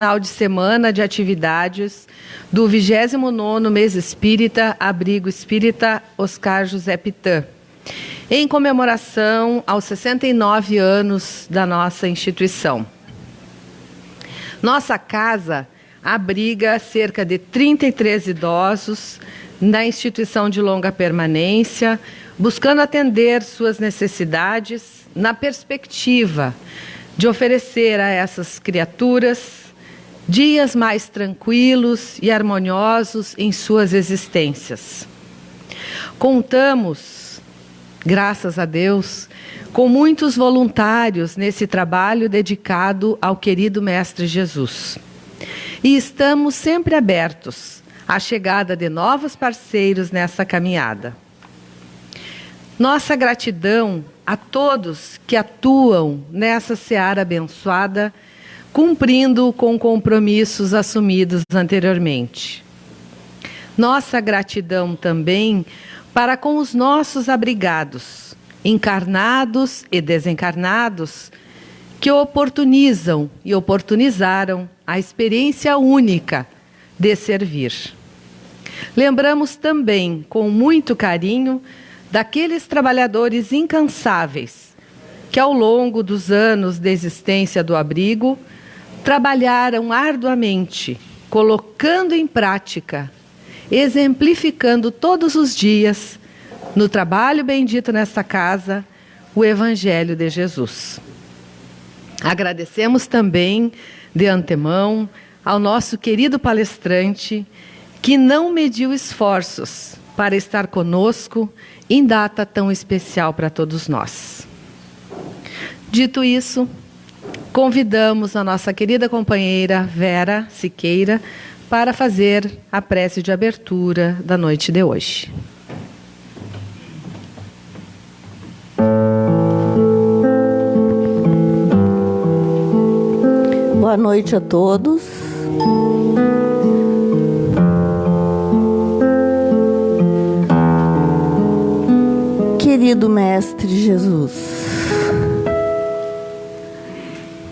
Final de semana de atividades do 29º Mês Espírita, Abrigo Espírita Oscar José Pitã, em comemoração aos 69 anos da nossa instituição. Nossa casa abriga cerca de 33 idosos na instituição de longa permanência, buscando atender suas necessidades na perspectiva de oferecer a essas criaturas dias mais tranquilos e harmoniosos em suas existências. Contamos, graças a Deus, com muitos voluntários nesse trabalho dedicado ao querido Mestre Jesus. E estamos sempre abertos à chegada de novos parceiros nessa caminhada. Nossa gratidão a todos que atuam nessa seara abençoada, cumprindo com compromissos assumidos anteriormente. Nossa gratidão também para com os nossos abrigados, encarnados e desencarnados, que oportunizam e oportunizaram a experiência única de servir. Lembramos também, com muito carinho, daqueles trabalhadores incansáveis que, ao longo dos anos de existência do abrigo, trabalharam arduamente, colocando em prática, exemplificando todos os dias, no trabalho bendito nesta casa, o Evangelho de Jesus. Agradecemos também, de antemão, ao nosso querido palestrante, que não mediu esforços para estar conosco em data tão especial para todos nós. Dito isso, convidamos a nossa querida companheira Vera Siqueira para fazer a prece de abertura da noite de hoje. Boa noite a todos. Querido Mestre Jesus,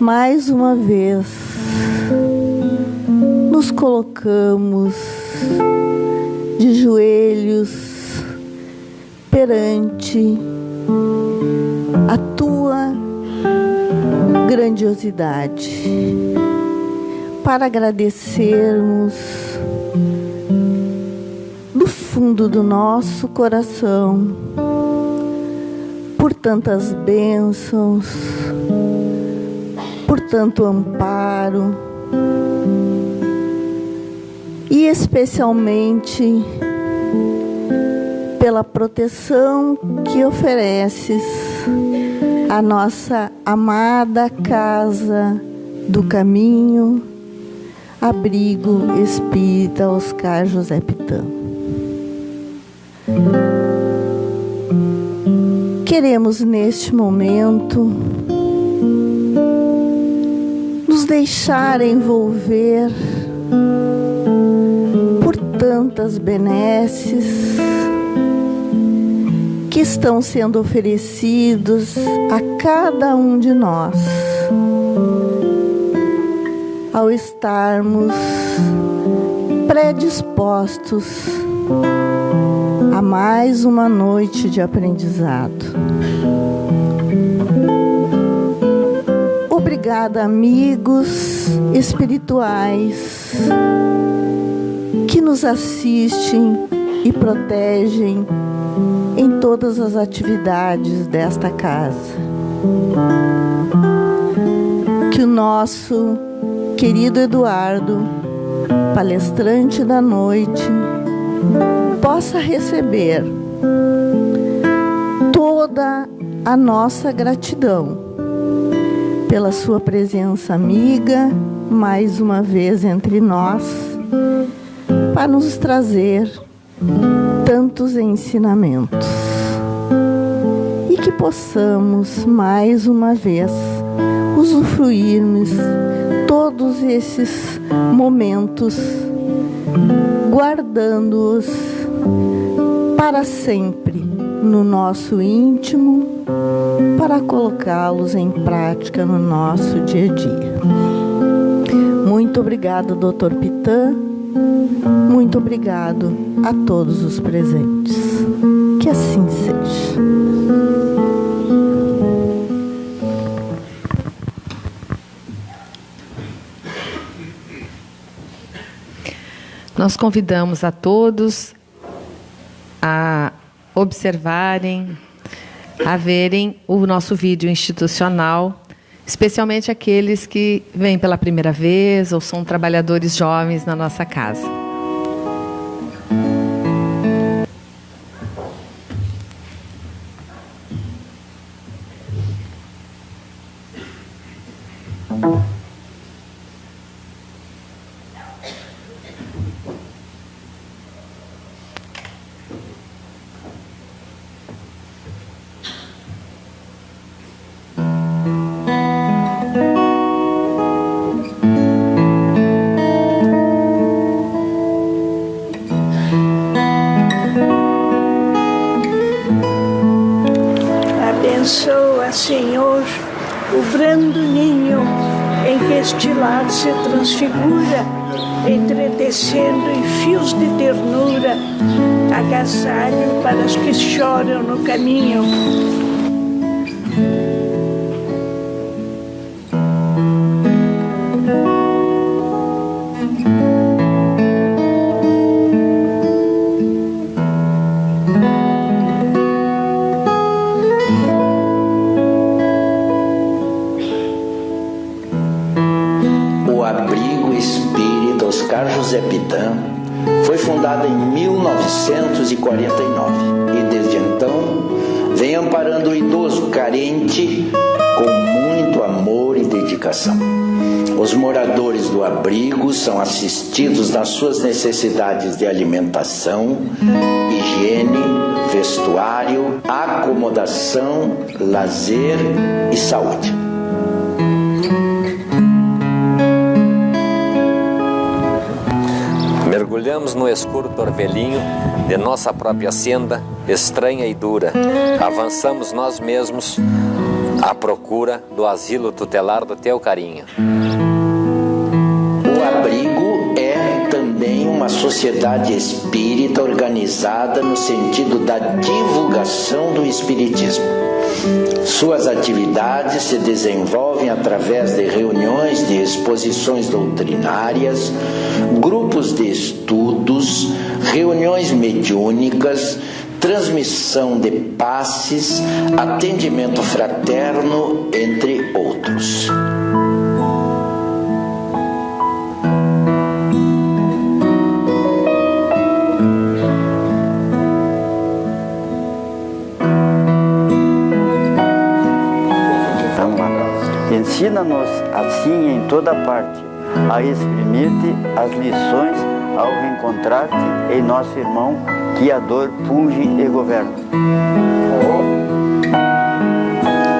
mais uma vez nos colocamos de joelhos perante a tua grandiosidade para agradecermos do fundo do nosso coração por tantas bênçãos, por tanto amparo e especialmente pela proteção que ofereces à nossa amada Casa do Caminho, Abrigo Espírita Oscar José Pitã. Queremos neste momento nos deixar envolver por tantas benesses que estão sendo oferecidos a cada um de nós, ao estarmos predispostos a mais uma noite de aprendizado. Obrigada, amigos espirituais que nos assistem e protegem em todas as atividades desta casa. Que o nosso querido Eduardo, palestrante da noite, possa receber toda a nossa gratidão pela sua presença amiga, mais uma vez entre nós, para nos trazer tantos ensinamentos. E que possamos, mais uma vez, usufruirmos todos esses momentos, guardando-os para sempre no nosso íntimo, para colocá-los em prática no nosso dia a dia. Muito Muito obrigado, Dr. Pitã. Muito obrigado a todos os presentes. Que assim seja. Nós convidamos a todos a observarem, a verem o nosso vídeo institucional, especialmente aqueles que vêm pela primeira vez ou são trabalhadores jovens na nossa casa. Abençoa, Senhor, o brando ninho em que este lar se transfigura, entretecendo em fios de ternura, agasalho para os que choram no caminho. José Pitã foi fundada em 1949 e desde então vem amparando o idoso carente com muito amor e dedicação. Os moradores do abrigo são assistidos nas suas necessidades de alimentação, higiene, vestuário, acomodação, lazer e saúde. Mergulhamos no escuro torvelinho de nossa própria senda, estranha e dura. Avançamos nós mesmos à procura do asilo tutelar do teu carinho. O abrigo é também uma sociedade espírita organizada no sentido da divulgação do espiritismo. Suas atividades se desenvolvem através de reuniões de exposições doutrinárias, grupos de estudos, reuniões mediúnicas, transmissão de passes, atendimento fraterno, entre outros. Ensina-nos assim em toda parte a exprimir-te as lições ao reencontrar-te em nosso irmão que a dor punge e governa.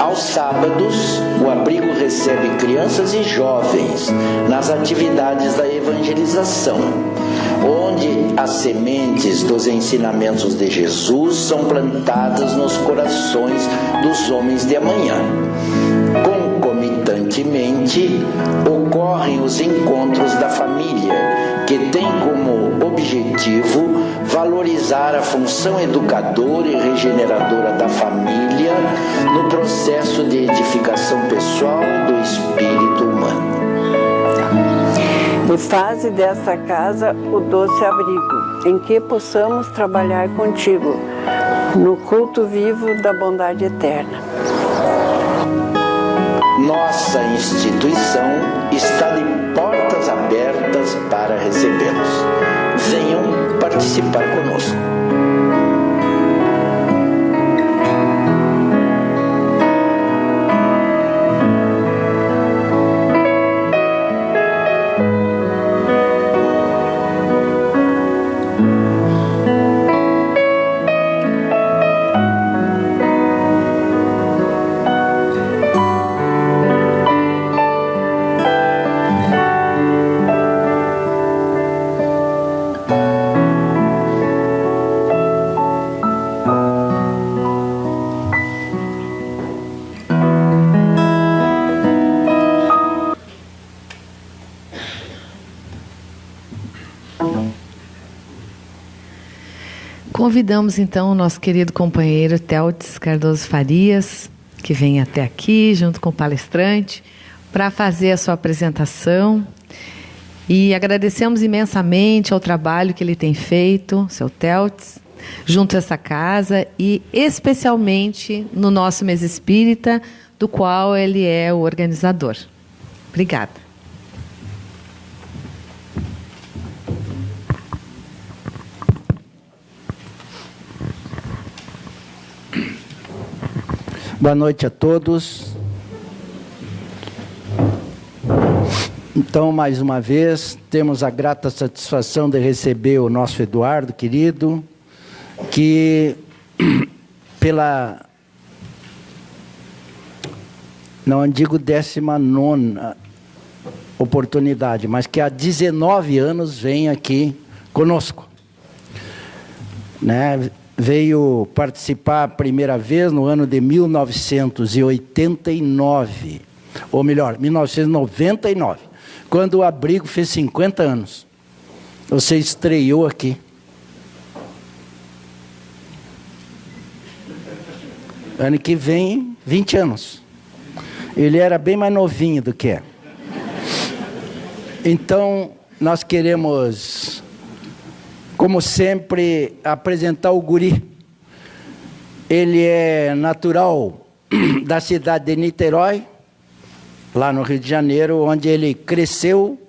Aos sábados, o abrigo recebe crianças e jovens nas atividades da evangelização, onde as sementes dos ensinamentos de Jesus são plantadas nos corações dos homens de amanhã. Concomitantemente, ocorrem os encontros da família, que tem como objetivo valorizar a função educadora e regeneradora da família no processo de edificação pessoal e do espírito humano. E faze desta casa o doce abrigo, em que possamos trabalhar contigo, no culto vivo da bondade eterna. Nossa instituição está de portas abertas para recebê-los. Venham participar conosco. Convidamos então o nosso querido companheiro Teltes Cardoso Farias, que vem até aqui junto com o palestrante, para fazer a sua apresentação. E agradecemos imensamente ao trabalho que ele tem feito, seu Teltes, junto a essa casa e especialmente no nosso mês espírita, do qual ele é o organizador. Obrigada. Boa noite a todos. Então, mais uma vez, temos a grata satisfação de receber o nosso Eduardo, querido, que pela, não digo 19ª oportunidade, mas que há 19 anos vem aqui conosco, né? Veio participar a primeira vez no ano de 1989, ou melhor, 1999, quando o abrigo fez 50 anos. Você estreou aqui. Ano que vem, 20 anos. Ele era bem mais novinho do que é. Então, nós queremos, como sempre, apresentar o guri. Ele é natural da cidade de Niterói, lá no Rio de Janeiro, onde ele cresceu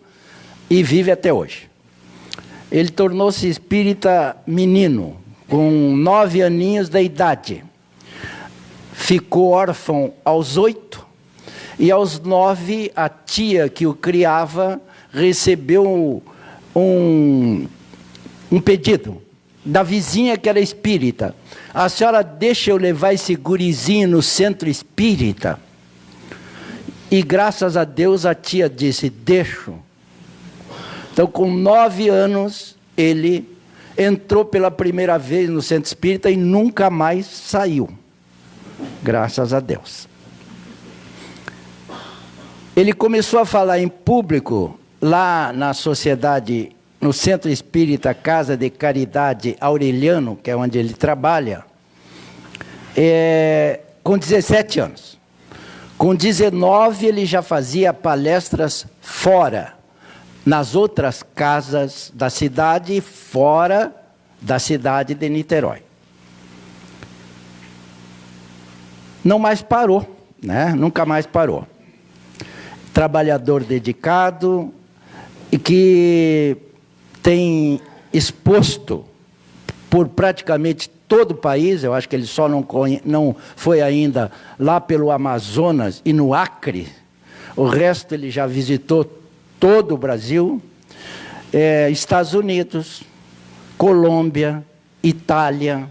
e vive até hoje. Ele tornou-se espírita menino, com 9 aninhos de idade. Ficou órfão aos 8, e aos 9, a tia que o criava recebeu um pedido da vizinha que era espírita. A senhora deixa eu levar esse gurizinho no centro espírita? E graças a Deus a tia disse, deixo. Então, com 9 anos, ele entrou pela primeira vez no centro espírita e nunca mais saiu. Graças a Deus. Ele começou a falar em público, lá na sociedade, no Centro Espírita Casa de Caridade Aureliano, que é onde ele trabalha, com 17 anos. Com 19, ele já fazia palestras fora, nas outras casas da cidade e fora da cidade de Niterói. Não mais parou, né? Nunca mais parou. Trabalhador dedicado e que tem exposto por praticamente todo o país. Eu acho que ele só não foi ainda lá pelo Amazonas e no Acre. O resto ele já visitou todo o Brasil, Estados Unidos, Colômbia, Itália.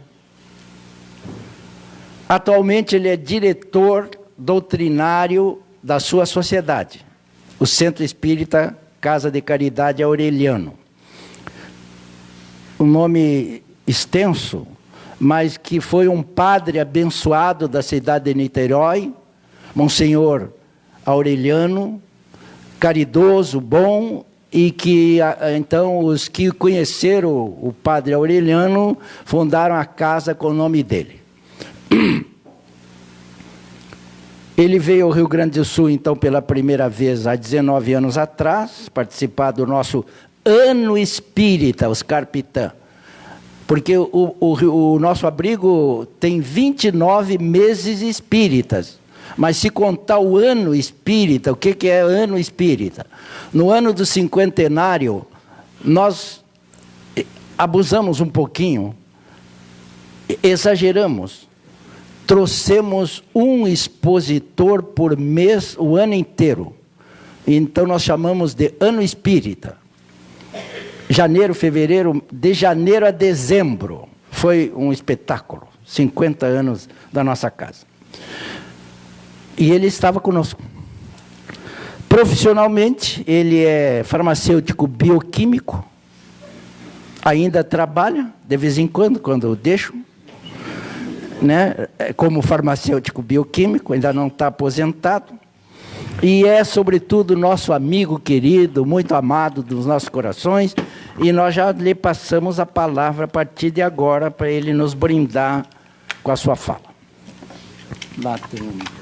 Atualmente ele é diretor doutrinário da sua sociedade, o Centro Espírita Casa de Caridade Aureliano. Um nome extenso, mas que foi um padre abençoado da cidade de Niterói, Monsenhor Aureliano, caridoso, bom, e que, então, os que conheceram o padre Aureliano fundaram a casa com o nome dele. Ele veio ao Rio Grande do Sul, então, pela primeira vez, há 19 anos atrás, participar do nosso Ano Espírita, os Carpitã. Porque o nosso abrigo tem 29 meses espíritas. Mas se contar o ano espírita, o que é ano espírita? No ano do cinquentenário, nós abusamos um pouquinho, exageramos. Trouxemos um expositor por mês o ano inteiro. Então nós chamamos de ano espírita. Janeiro, fevereiro, de janeiro a dezembro. Foi um espetáculo. 50 anos da nossa casa. E ele estava conosco. Profissionalmente, ele é farmacêutico bioquímico. Ainda trabalha, de vez em quando eu deixo. Né? Como farmacêutico bioquímico, ainda não está aposentado. e é, sobretudo, nosso amigo querido, muito amado dos nossos corações, e nós já lhe passamos a palavra a partir de agora para ele nos brindar com a sua fala. Lá tem um microfone.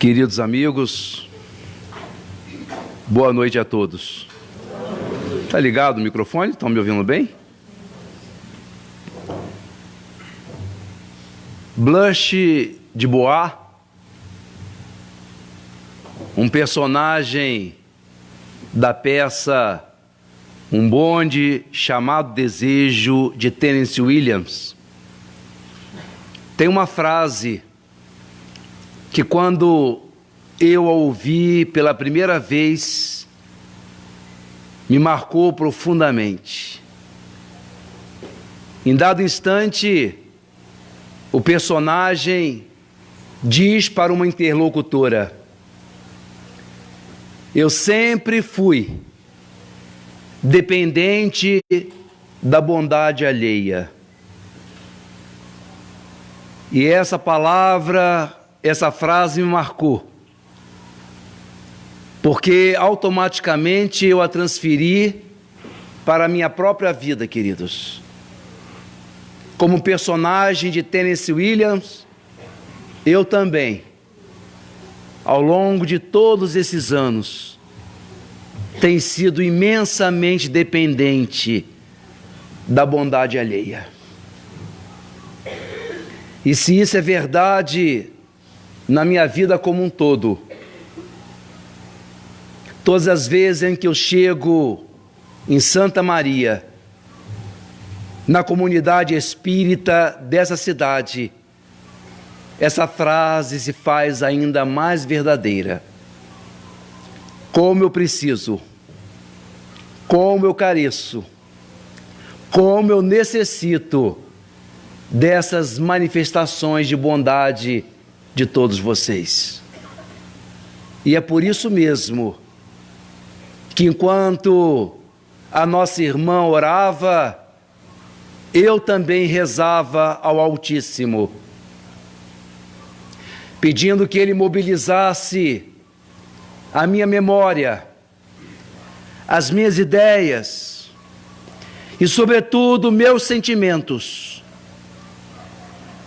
Queridos amigos, boa noite a todos. Está ligado o microfone? Estão me ouvindo bem? Blanche de Bois, um personagem da peça Um Bonde Chamado Desejo, de Tennessee Williams, tem uma frase que, quando eu a ouvi pela primeira vez, me marcou profundamente. Em dado instante, o personagem diz para uma interlocutora: eu sempre fui dependente da bondade alheia. E essa palavra, essa frase me marcou, porque automaticamente eu a transferi para a minha própria vida, queridos. Como personagem de Tennessee Williams, eu também, ao longo de todos esses anos, tenho sido imensamente dependente da bondade alheia. E se isso é verdade na minha vida como um todo, todas as vezes em que eu chego em Santa Maria, na comunidade espírita dessa cidade, essa frase se faz ainda mais verdadeira. Como eu preciso, como eu careço, como eu necessito dessas manifestações de bondade de todos vocês. E é por isso mesmo que, enquanto a nossa irmã orava, eu também rezava ao Altíssimo, pedindo que Ele mobilizasse a minha memória, as minhas ideias e, sobretudo, meus sentimentos,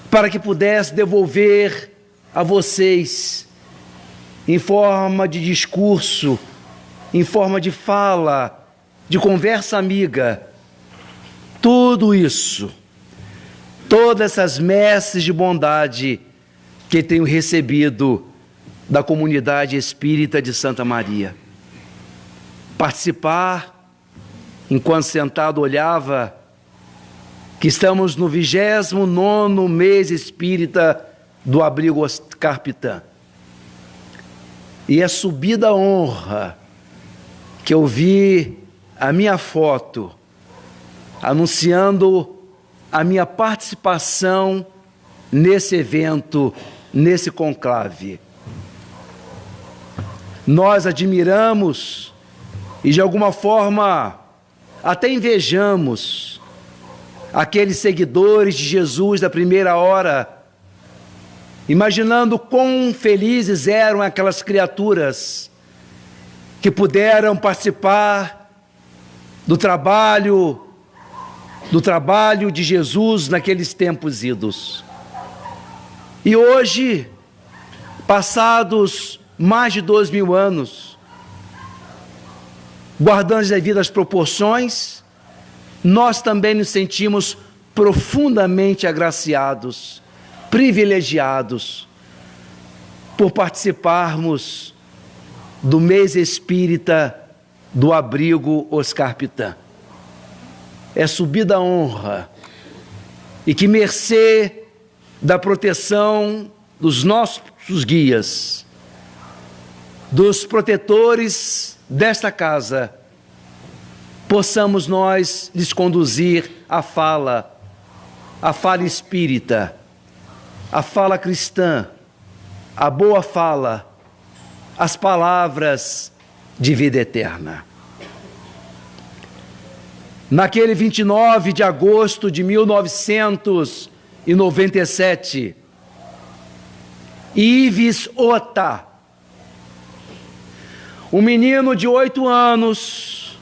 para que pudesse devolver a vocês, em forma de discurso, em forma de fala, de conversa amiga, tudo isso, todas essas messes de bondade que tenho recebido da comunidade espírita de Santa Maria. Participar, enquanto sentado olhava, que estamos no 29º mês espírita do Abrigo Oscar Pitã. E é subida honra que eu vi a minha foto anunciando a minha participação nesse evento, nesse conclave. Nós admiramos e, de alguma forma, até invejamos aqueles seguidores de Jesus da primeira hora, imaginando quão felizes eram aquelas criaturas que puderam participar do trabalho de Jesus naqueles tempos idos. E hoje, passados mais de 2000 anos, guardando as devidas proporções, nós também nos sentimos profundamente agraciados, privilegiados, por participarmos do mês espírita do Abrigo Oscar Pitã. É subida a honra, e que, mercê da proteção dos nossos guias, dos protetores desta casa, possamos nós lhes conduzir a fala espírita, a fala cristã, a boa fala, as palavras de vida eterna. Naquele 29 de agosto de 1997, Ives Ota, um menino de 8 anos,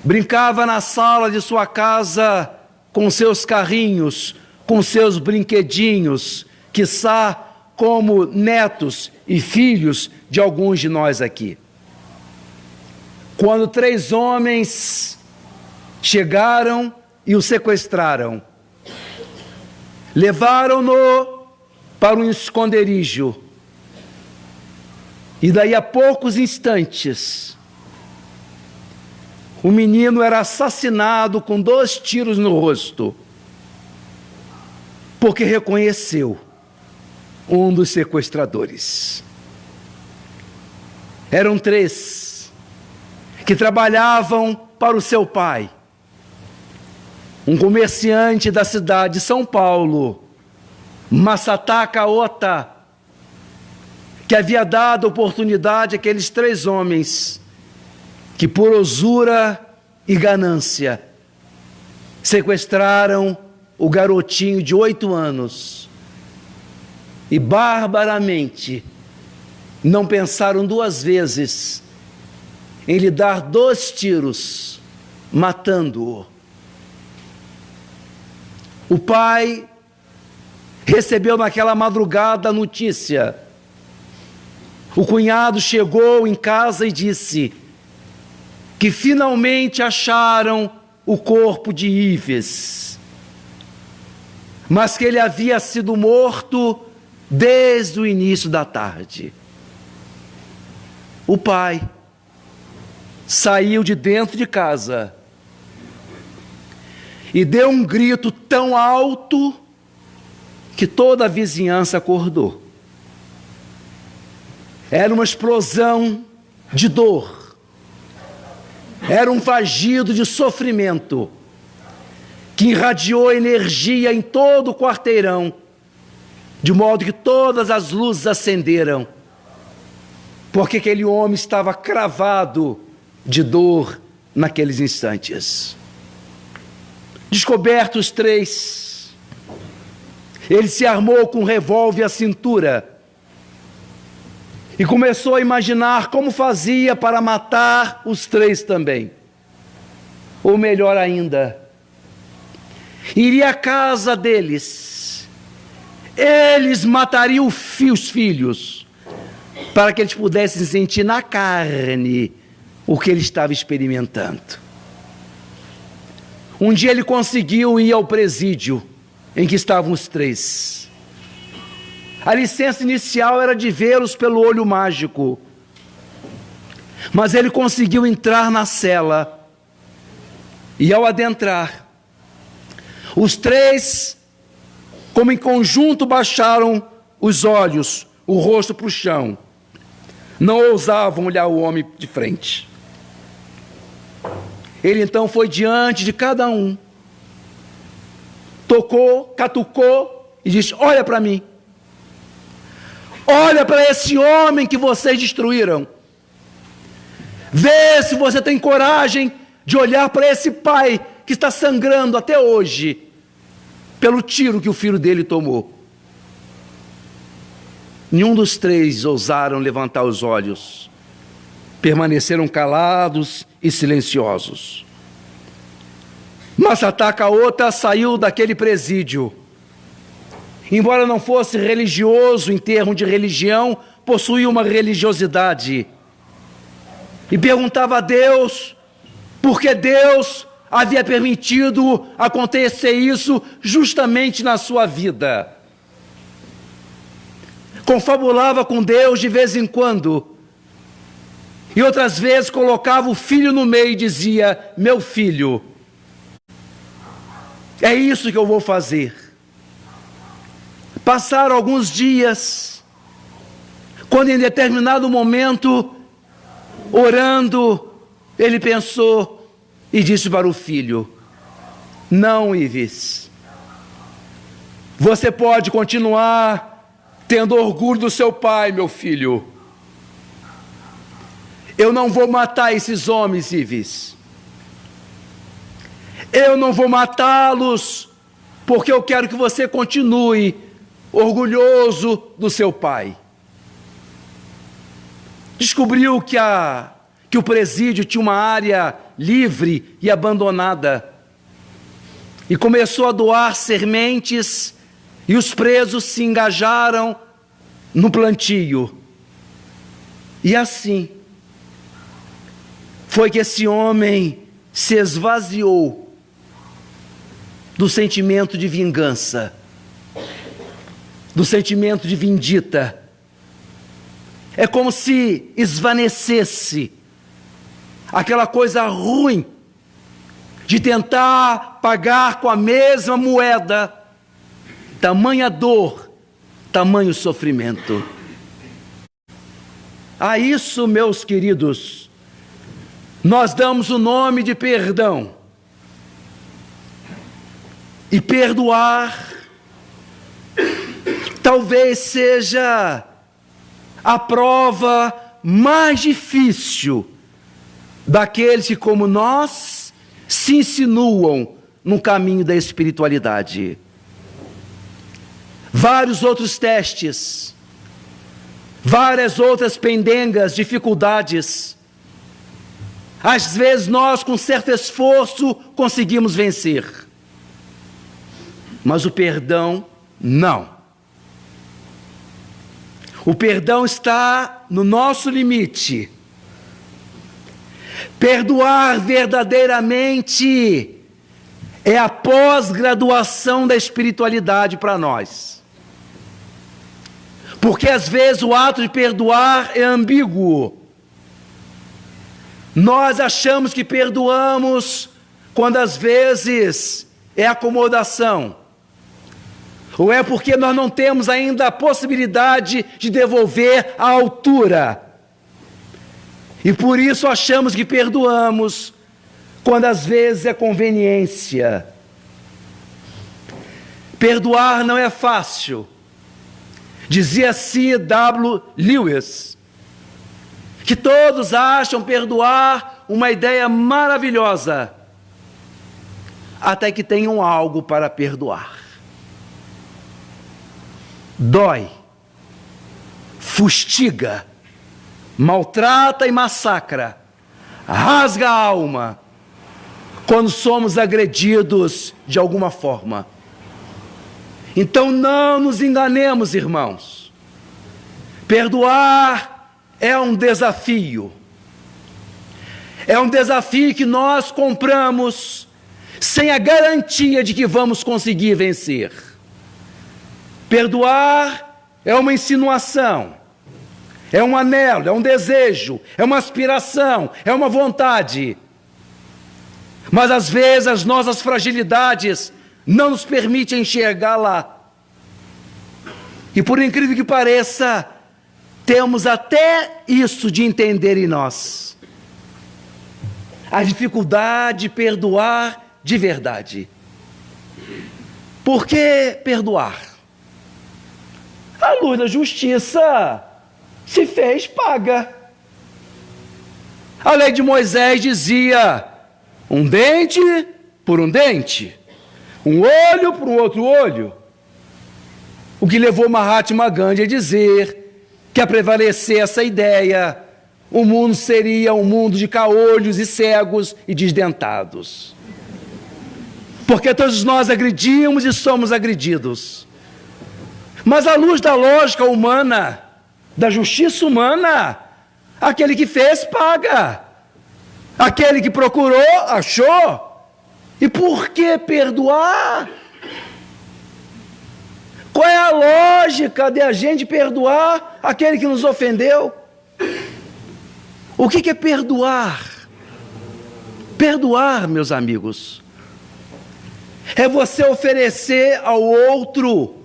brincava na sala de sua casa com seus carrinhos, com seus brinquedinhos, quiçá como netos e filhos de alguns de nós aqui. Quando 3 homens chegaram e o sequestraram, levaram-no para um esconderijo, e daí a poucos instantes, o menino era assassinado com 2 tiros no rosto, porque reconheceu um dos sequestradores. Eram 3 que trabalhavam para o seu pai, um comerciante da cidade de São Paulo, Masataka Ota, que havia dado oportunidade àqueles 3 homens que, por usura e ganância, sequestraram o garotinho de 8 anos e barbaramente não pensaram 2 vezes em lhe dar 2 tiros, matando-o. O pai recebeu naquela madrugada a notícia. O cunhado chegou em casa e disse que finalmente acharam o corpo de Ives, mas que ele havia sido morto desde o início da tarde. O pai saiu de dentro de casa e deu um grito tão alto que toda a vizinhança acordou. Era uma explosão de dor, era um vagido de sofrimento que irradiou energia em todo o quarteirão, de modo que todas as luzes acenderam, porque aquele homem estava cravado de dor naqueles instantes. Descobertos 3, ele se armou com um revólver à cintura e começou a imaginar como fazia para matar os 3 também. Ou melhor ainda, iria à casa deles, eles matariam os filhos, para que eles pudessem sentir na carne o que ele estava experimentando. Um dia ele conseguiu ir ao presídio em que estavam os 3. A licença inicial era de vê-los pelo olho mágico, mas ele conseguiu entrar na cela, e ao adentrar, os 3, como em conjunto, baixaram os olhos, o rosto para o chão, não ousavam olhar o homem de frente. Ele então foi diante de cada um, tocou, catucou e disse: olha para mim, olha para esse homem que vocês destruíram, vê se você tem coragem de olhar para esse pai que está sangrando até hoje pelo tiro que o filho dele tomou. Nenhum dos 3 ousaram levantar os olhos, permaneceram calados e silenciosos. Masataka Ota saiu daquele presídio. Embora não fosse religioso em termos de religião, possuía uma religiosidade. E perguntava a Deus por que Deus havia permitido acontecer isso justamente na sua vida. Confabulava com Deus de vez em quando, e outras vezes colocava o filho no meio e dizia: meu filho, é isso que eu vou fazer. Passaram alguns dias, quando em determinado momento, orando, ele pensou e disse para o filho: não, Ives, você pode continuar tendo orgulho do seu pai, meu filho. Eu não vou matar esses homens, Ives. Eu não vou matá-los, porque eu quero que você continue orgulhoso do seu pai. Descobriu que o presídio tinha uma área livre e abandonada, e começou a doar sementes, e os presos se engajaram no plantio. E assim foi que esse homem se esvaziou do sentimento de vingança, do sentimento de vindita. É como se esvanecesse aquela coisa ruim de tentar pagar com a mesma moeda. Tamanha dor, tamanho sofrimento. A isso, meus queridos, nós damos o nome de perdão. E perdoar talvez seja a prova mais difícil daqueles que, como nós, se insinuam no caminho da espiritualidade. Vários outros testes, várias outras pendengas, dificuldades. Às vezes nós, com certo esforço, conseguimos vencer. Mas o perdão, não. O perdão está no nosso limite. Perdoar verdadeiramente é a pós-graduação da espiritualidade para nós. Porque às vezes o ato de perdoar é ambíguo. Nós achamos que perdoamos quando às vezes é acomodação. Ou é porque nós não temos ainda a possibilidade de devolver à altura. E por isso achamos que perdoamos, quando às vezes é conveniência. Perdoar não é fácil. Dizia C.W. Lewis, que todos acham perdoar uma ideia maravilhosa, até que tenham algo para perdoar. Dói, fustiga, maltrata e massacra, rasga a alma, quando somos agredidos de alguma forma. Então não nos enganemos, irmãos. Perdoar é um desafio. É um desafio que nós compramos sem a garantia de que vamos conseguir vencer. Perdoar é uma insinuação, é um anelo, é um desejo, é uma aspiração, é uma vontade. Mas às vezes as nossas fragilidades não nos permitem enxergar lá. E por incrível que pareça, temos até isso de entender em nós. A dificuldade de perdoar de verdade. Por que perdoar? A luz da justiça se fez paga. A lei de Moisés dizia: um dente por um dente, um olho por um outro olho. O que levou Mahatma Gandhi a dizer que, a prevalecer essa ideia, o mundo seria um mundo de caolhos e cegos e desdentados. Porque todos nós agredimos e somos agredidos. Mas à luz da lógica humana, da justiça humana, aquele que fez, paga. Aquele que procurou, achou. E por que perdoar? Qual é a lógica de a gente perdoar aquele que nos ofendeu? O que é perdoar? Perdoar, meus amigos, é você oferecer ao outro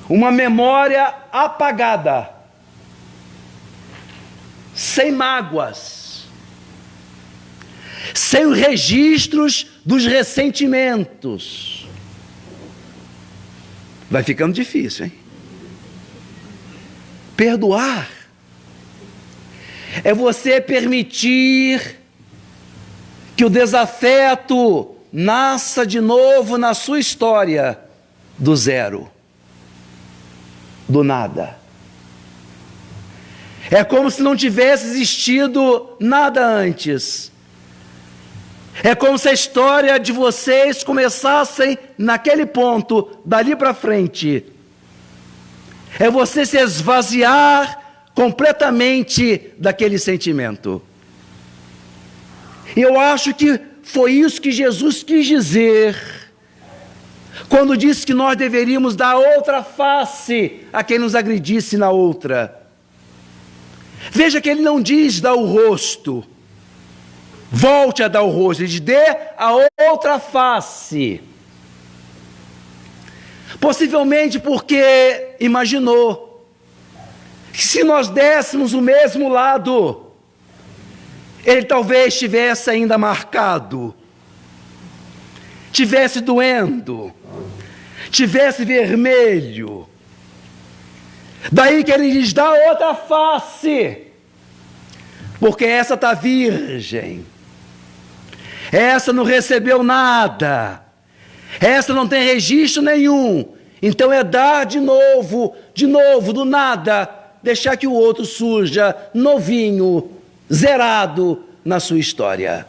uma memória apagada, sem mágoas, sem os registros dos ressentimentos. Vai ficando difícil, hein? Perdoar é você permitir que o desafeto nasça de novo na sua história, do zero, do nada. É como se não tivesse existido nada antes. É como se a história de vocês começassem naquele ponto, dali para frente. É você se esvaziar completamente daquele sentimento. E eu acho que foi isso que Jesus quis dizer quando disse que nós deveríamos dar outra face a quem nos agredisse na outra. Veja que ele não diz dar o rosto, volte a dar o rosto, ele diz dê a outra face. Possivelmente porque imaginou que se nós dessemos o mesmo lado, ele talvez estivesse ainda marcado, tivesse doendo, tivesse vermelho. Daí que ele diz, dá outra face, porque essa está virgem, essa não recebeu nada, essa não tem registro nenhum, então é dar de novo, do nada, deixar que o outro surja novinho, zerado na sua história.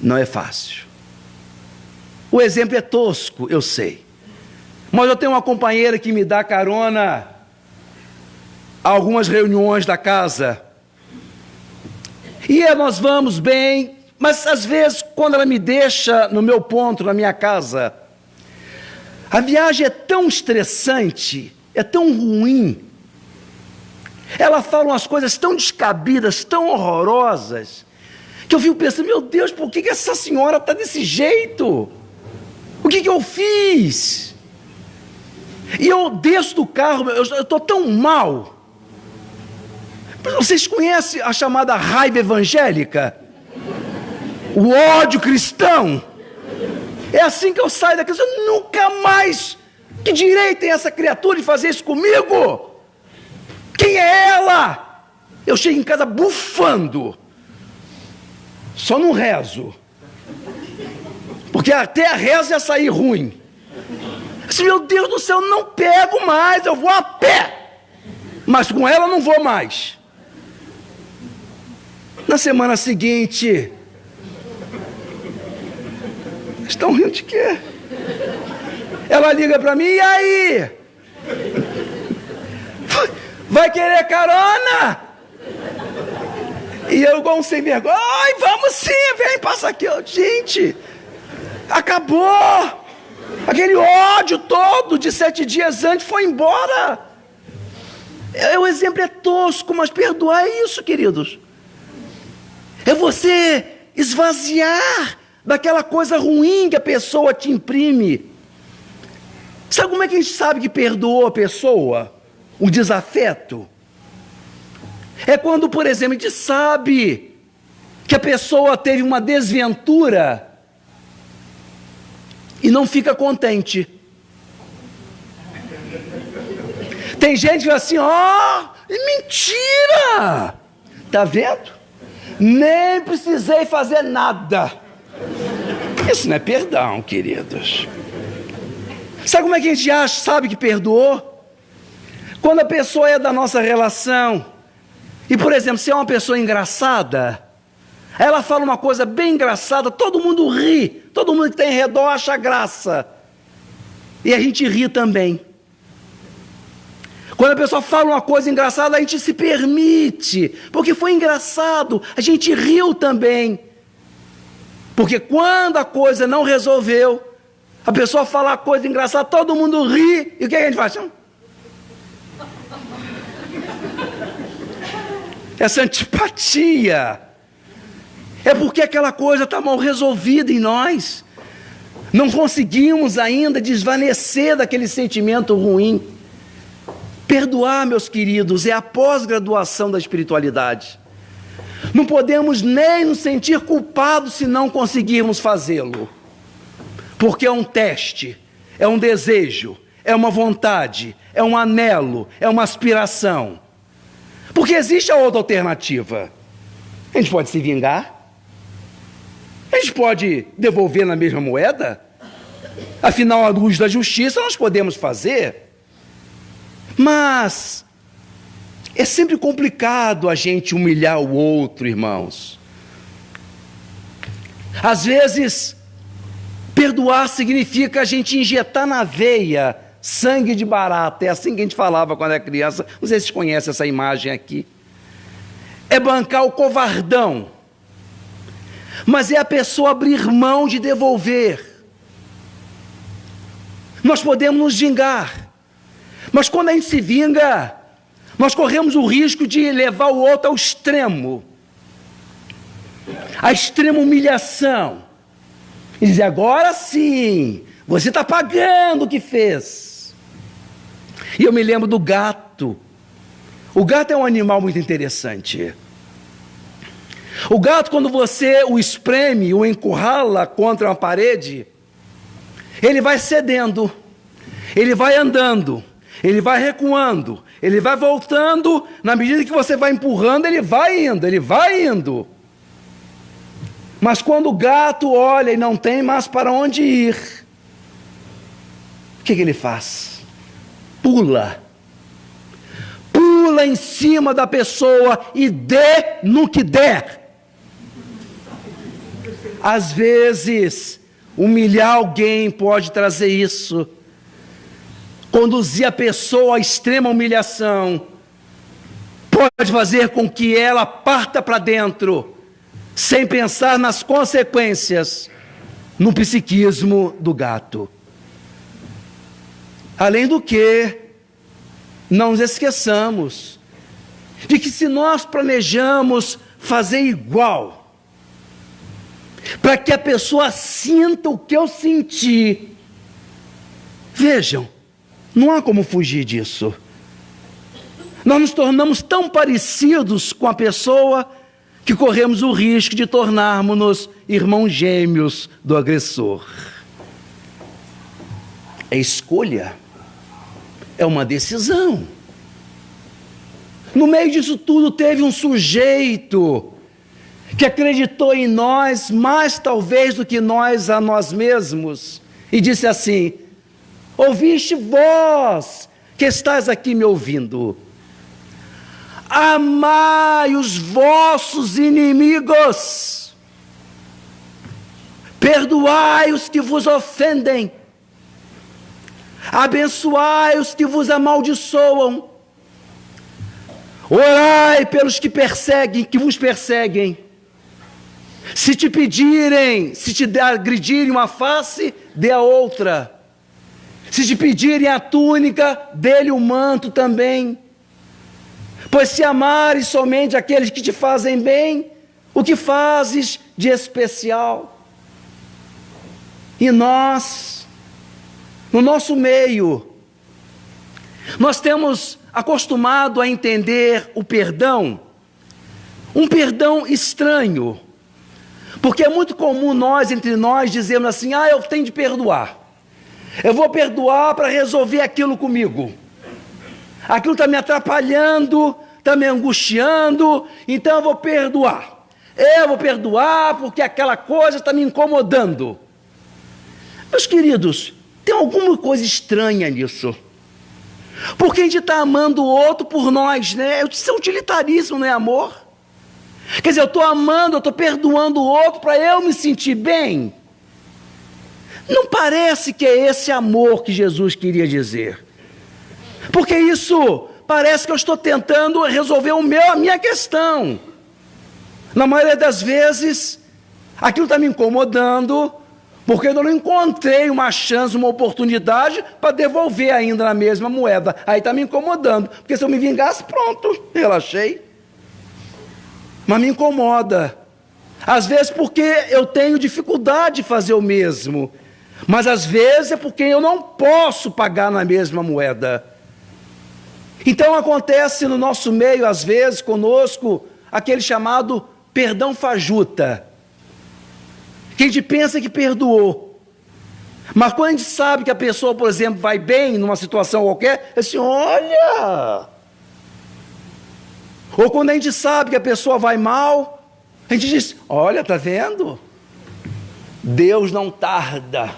Não é fácil. O exemplo é tosco, eu sei. Mas eu tenho uma companheira que me dá carona a algumas reuniões da casa. E nós vamos bem, mas às vezes quando ela me deixa no meu ponto, na minha casa, a viagem é tão estressante, é tão ruim. Ela fala umas coisas tão descabidas, tão horrorosas, que eu fico pensando, meu Deus, por que essa senhora está desse jeito? O que eu fiz? E eu desço do carro, eu estou tão mal. Vocês conhecem a chamada raiva evangélica? O ódio cristão? É assim que eu saio daqui, eu nunca mais, que direito tem essa criatura de fazer isso comigo? Quem é ela? Eu chego em casa bufando. Só não rezo. Porque até a reza ia sair ruim. Assim, meu Deus do céu, não pego mais, eu vou a pé. Mas com ela não vou mais. Na semana seguinte... Estão rindo de quê? Ela liga para mim, e aí? Vai querer carona? E eu, igual um sem vergonha, ai, vamos sim, vem, passa aqui. Gente, acabou. Aquele ódio todo de 7 dias antes foi embora. O exemplo é tosco, mas perdoar é isso, queridos. É você esvaziar daquela coisa ruim que a pessoa te imprime. Sabe como é que a gente sabe que perdoou a pessoa? O desafeto. É quando, por exemplo, a gente sabe que a pessoa teve uma desventura e não fica contente. Tem gente que fala assim, mentira! Tá vendo? Nem precisei fazer nada. Isso não é perdão, queridos. Sabe como é que a gente sabe que perdoou? Quando a pessoa é da nossa relação, e por exemplo, se é uma pessoa engraçada, ela fala uma coisa bem engraçada, todo mundo ri, todo mundo que tem em redor acha graça, e a gente ri também. Quando a pessoa fala uma coisa engraçada, a gente se permite, porque foi engraçado, a gente riu também. Porque quando a coisa não resolveu, a pessoa fala uma coisa engraçada, todo mundo ri, e o que a gente faz? Essa antipatia é porque aquela coisa está mal resolvida em nós. Não conseguimos ainda desvanecer daquele sentimento ruim. Perdoar, meus queridos, é a pós-graduação da espiritualidade. Não podemos nem nos sentir culpados se não conseguirmos fazê-lo. Porque é um teste, é um desejo, é uma vontade, é um anelo, é uma aspiração. Porque existe a outra alternativa. A gente pode se vingar. A gente pode devolver na mesma moeda. Afinal, à luz da justiça, nós podemos fazer. Mas é sempre complicado a gente humilhar o outro, irmãos. Às vezes, perdoar significa a gente injetar na veia sangue de barata. É assim que a gente falava quando era criança. Não sei se vocês conhecem essa imagem aqui. É bancar o covardão. Mas é a pessoa abrir mão de devolver. Nós podemos nos vingar. Mas quando a gente se vinga, nós corremos o risco de levar o outro ao extremo. A extrema humilhação. E dizer, agora sim, você está pagando o que fez. E eu me lembro do gato. O gato é um animal muito interessante. O gato, quando você o espreme, o encurrala contra uma parede, ele vai cedendo, ele vai andando, ele vai recuando, ele vai voltando, na medida que você vai empurrando, ele vai indo. Mas quando o gato olha e não tem mais para onde ir, o que ele faz? Pula em cima da pessoa e dê no que der. Às vezes, humilhar alguém pode trazer isso, conduzir a pessoa à extrema humilhação, pode fazer com que ela parta para dentro, sem pensar nas consequências, no psiquismo do gato. Além do que, não nos esqueçamos de que se nós planejamos fazer igual, para que a pessoa sinta o que eu senti, vejam, não há como fugir disso. Nós nos tornamos tão parecidos com a pessoa que corremos o risco de tornarmos-nos irmãos gêmeos do agressor. É escolha, é uma decisão. No meio disso tudo teve um sujeito que acreditou em nós mais talvez do que nós a nós mesmos e disse assim: ouviste vós que estás aqui me ouvindo, amai os vossos inimigos, perdoai os que vos ofendem, abençoai os que vos amaldiçoam, orai pelos que vos perseguem. Se te pedirem, se te agredirem uma face, dê a outra. Se te pedirem a túnica, dê-lhe o manto também. Pois se amares somente aqueles que te fazem bem, o que fazes de especial? E nós, no nosso meio, nós temos acostumado a entender o perdão, um perdão estranho, porque é muito comum entre nós, dizermos assim: eu tenho de perdoar, eu vou perdoar para resolver aquilo comigo, aquilo está me atrapalhando, está me angustiando, então eu vou perdoar porque aquela coisa está me incomodando. Meus queridos, tem alguma coisa estranha nisso, porque a gente está amando o outro por nós, né? Isso é utilitarismo, não é amor? Quer dizer, eu estou amando, eu estou perdoando o outro para eu me sentir bem. Não parece que é esse amor que Jesus queria dizer, porque isso parece que eu estou tentando resolver a minha questão. Na maioria das vezes, aquilo está me incomodando, porque eu não encontrei uma chance, uma oportunidade para devolver ainda na mesma moeda. Aí está me incomodando, porque se eu me vingasse, pronto, relaxei. Mas me incomoda. Às vezes porque eu tenho dificuldade de fazer o mesmo, mas às vezes é porque eu não posso pagar na mesma moeda. Então acontece no nosso meio, às vezes, conosco, aquele chamado perdão fajuta. Que a gente pensa que perdoou. Mas quando a gente sabe que a pessoa, por exemplo, vai bem numa situação qualquer, é assim, olha! Ou quando a gente sabe que a pessoa vai mal, a gente diz, olha, tá vendo? Deus não tarda.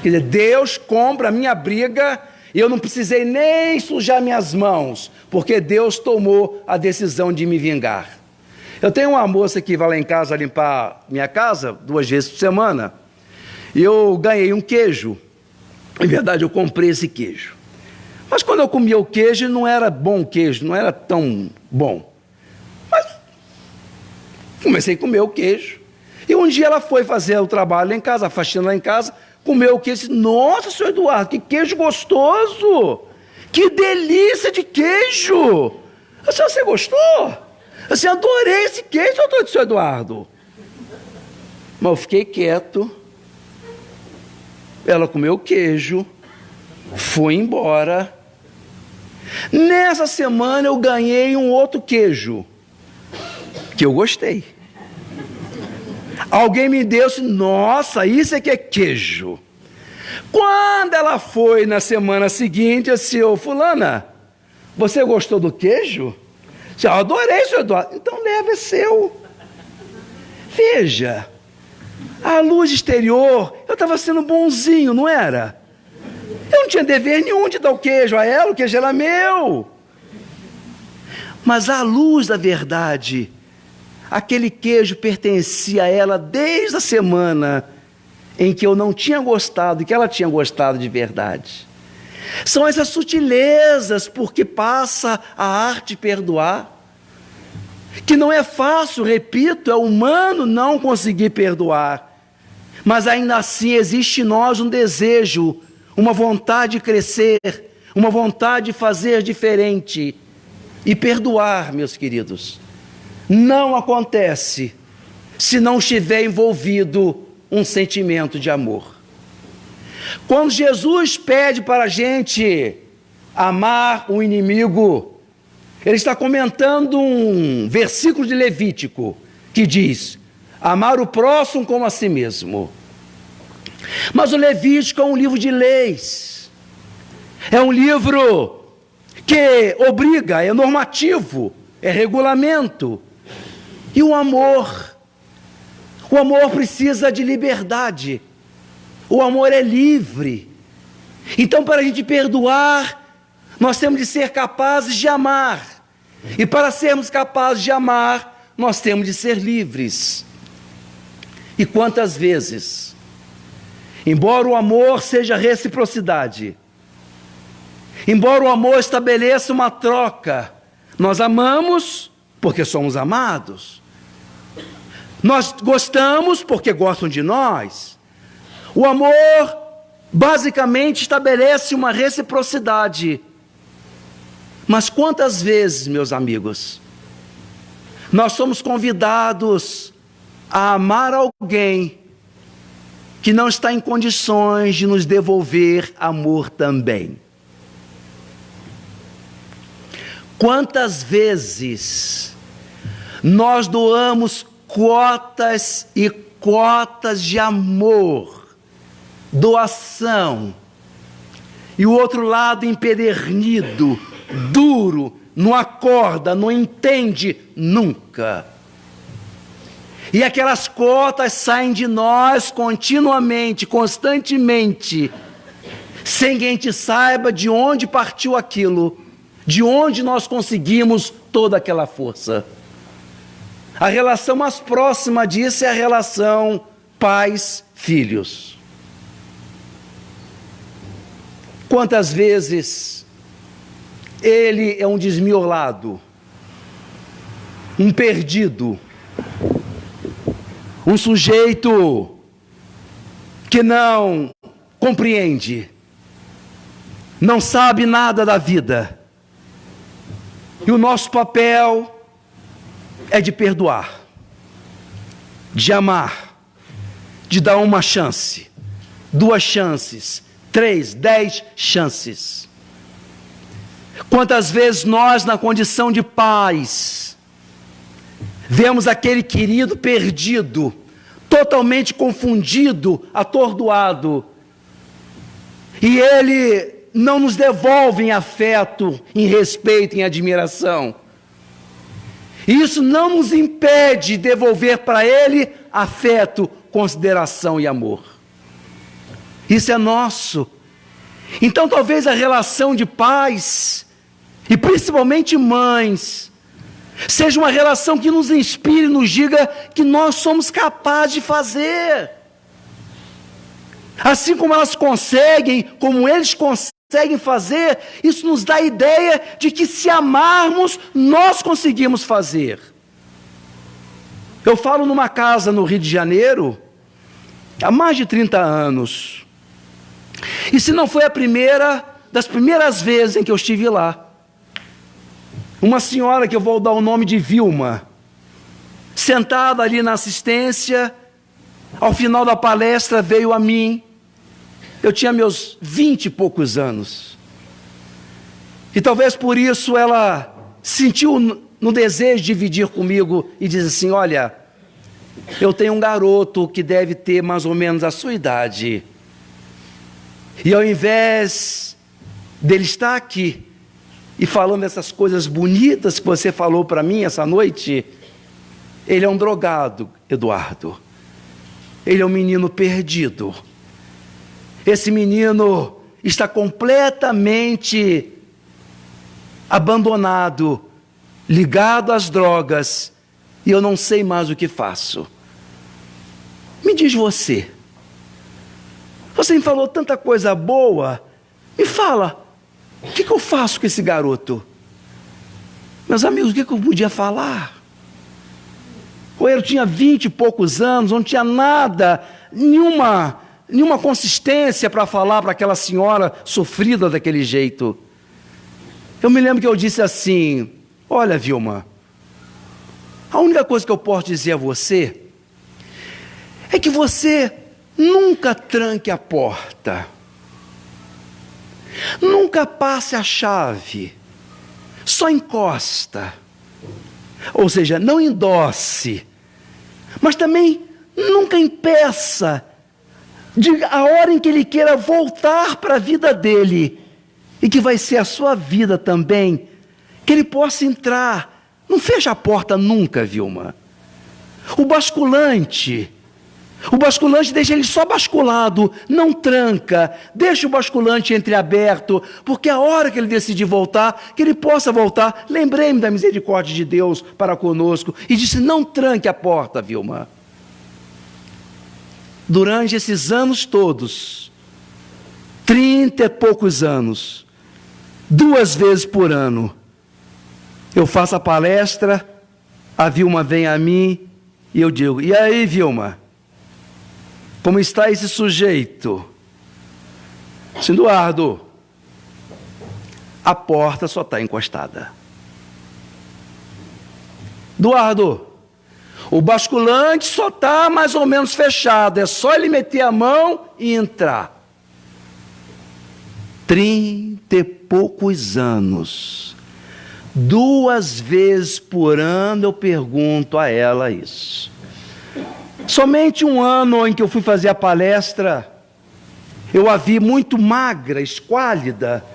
Quer dizer, Deus compra a minha briga e eu não precisei nem sujar minhas mãos, porque Deus tomou a decisão de me vingar. Eu tenho uma moça que vai lá em casa limpar minha casa 2 vezes por semana, e eu ganhei um queijo. Em verdade, eu comprei esse queijo. Mas quando eu comia o queijo, não era bom o queijo, não era tão bom. Mas comecei a comer o queijo. E um dia ela foi fazer o trabalho lá em casa, a faxina lá em casa, comeu o queijo. Nossa, senhor Eduardo, que queijo gostoso! Que delícia de queijo! Você gostou? Assim, adorei esse queijo, senhor Eduardo. Mas eu fiquei quieto. Ela comeu o queijo, foi embora. Nessa semana eu ganhei um outro queijo, que eu gostei. Alguém me deu assim, nossa, isso é que é queijo. Quando ela foi na semana seguinte, assim, ô fulana, você gostou do queijo? Eu adorei, senhor Eduardo. Então leve, é seu. Veja, a luz exterior, eu estava sendo bonzinho, não era? Eu não tinha dever nenhum de dar o queijo a ela, o queijo era meu. Mas à luz da verdade, aquele queijo pertencia a ela desde a semana em que eu não tinha gostado e que ela tinha gostado de verdade. São essas sutilezas porque passa a arte de perdoar, que não é fácil, repito, é humano não conseguir perdoar, mas ainda assim existe em nós um desejo, uma vontade de crescer, uma vontade de fazer diferente. E perdoar, meus queridos, não acontece se não estiver envolvido um sentimento de amor. Quando Jesus pede para a gente amar o inimigo, ele está comentando um versículo de Levítico que diz: amar o próximo como a si mesmo. Mas o Levítico é um livro de leis, é um livro que obriga, é normativo, é regulamento. E o amor precisa de liberdade, o amor é livre. Então, para a gente perdoar, nós temos de ser capazes de amar, e para sermos capazes de amar, nós temos de ser livres. E quantas vezes, embora o amor seja reciprocidade, embora o amor estabeleça uma troca, nós amamos porque somos amados, nós gostamos porque gostam de nós. O amor basicamente estabelece uma reciprocidade. Mas quantas vezes, meus amigos, nós somos convidados a amar alguém que não está em condições de nos devolver amor também? Quantas vezes nós doamos cotas e cotas de amor, doação, e o outro lado empedernido, duro, não acorda, não entende nunca. E aquelas cotas saem de nós continuamente, constantemente, sem que a gente saiba de onde partiu aquilo, de onde nós conseguimos toda aquela força. A relação mais próxima disso é a relação pais-filhos. Quantas vezes ele é um desmiolado, um perdido, um sujeito que não compreende, não sabe nada da vida. E o nosso papel é de perdoar, de amar, de dar uma chance, 2 chances, 3, 10 chances. Quantas vezes nós, na condição de pais, vemos aquele querido perdido, totalmente confundido, atordoado, e ele não nos devolve em afeto, em respeito, em admiração. E isso não nos impede de devolver para ele afeto, consideração e amor. Isso é nosso. Então talvez a relação de pais, e principalmente mães, seja uma relação que nos inspire, nos diga que nós somos capazes de fazer. Assim como elas conseguem, como eles conseguem fazer, isso nos dá a ideia de que se amarmos, nós conseguimos fazer. Eu falo numa casa no Rio de Janeiro, há mais de 30 anos. E se não foi a primeira, das primeiras vezes em que eu estive lá, uma senhora que eu vou dar o nome de Vilma, sentada ali na assistência, ao final da palestra veio a mim. Eu tinha meus 20 e poucos anos. E talvez por isso ela sentiu no desejo de dividir comigo e diz assim: olha, eu tenho um garoto que deve ter mais ou menos a sua idade. E ao invés dele estar aqui e falando essas coisas bonitas que você falou para mim essa noite, ele é um drogado, Eduardo. Ele é um menino perdido. Esse menino está completamente abandonado, ligado às drogas, e eu não sei mais o que faço. Me diz você me falou tanta coisa boa, me fala, o que eu faço com esse garoto? Meus amigos, o que eu podia falar? Eu tinha 20 e poucos anos, não tinha nada, nenhuma consistência para falar para aquela senhora sofrida daquele jeito. Eu me lembro que eu disse assim: olha, Vilma, a única coisa que eu posso dizer a você é que você nunca tranque a porta, nunca passe a chave, só encosta. Ou seja, não endosse, mas também nunca impeça a hora em que ele queira voltar para a vida dele, e que vai ser a sua vida também, que ele possa entrar. Não fecha a porta nunca, Vilma. O basculante deixa ele só basculado, não tranca, deixa o basculante entreaberto, porque a hora que ele decidir voltar, que ele possa voltar. Lembrei-me da misericórdia de Deus para conosco, e disse: não tranque a porta, Vilma. Durante esses anos todos, 30 e poucos anos, 2 vezes por ano, eu faço a palestra, a Vilma vem a mim, e eu digo: e aí, Vilma? Como está esse sujeito? Sim, Eduardo, a porta só está encostada. Eduardo, o basculante só está mais ou menos fechado, é só ele meter a mão e entrar. 30 e poucos anos, 2 vezes por ano eu pergunto a ela isso. Somente um ano em que eu fui fazer a palestra, eu a vi muito magra, esquálida,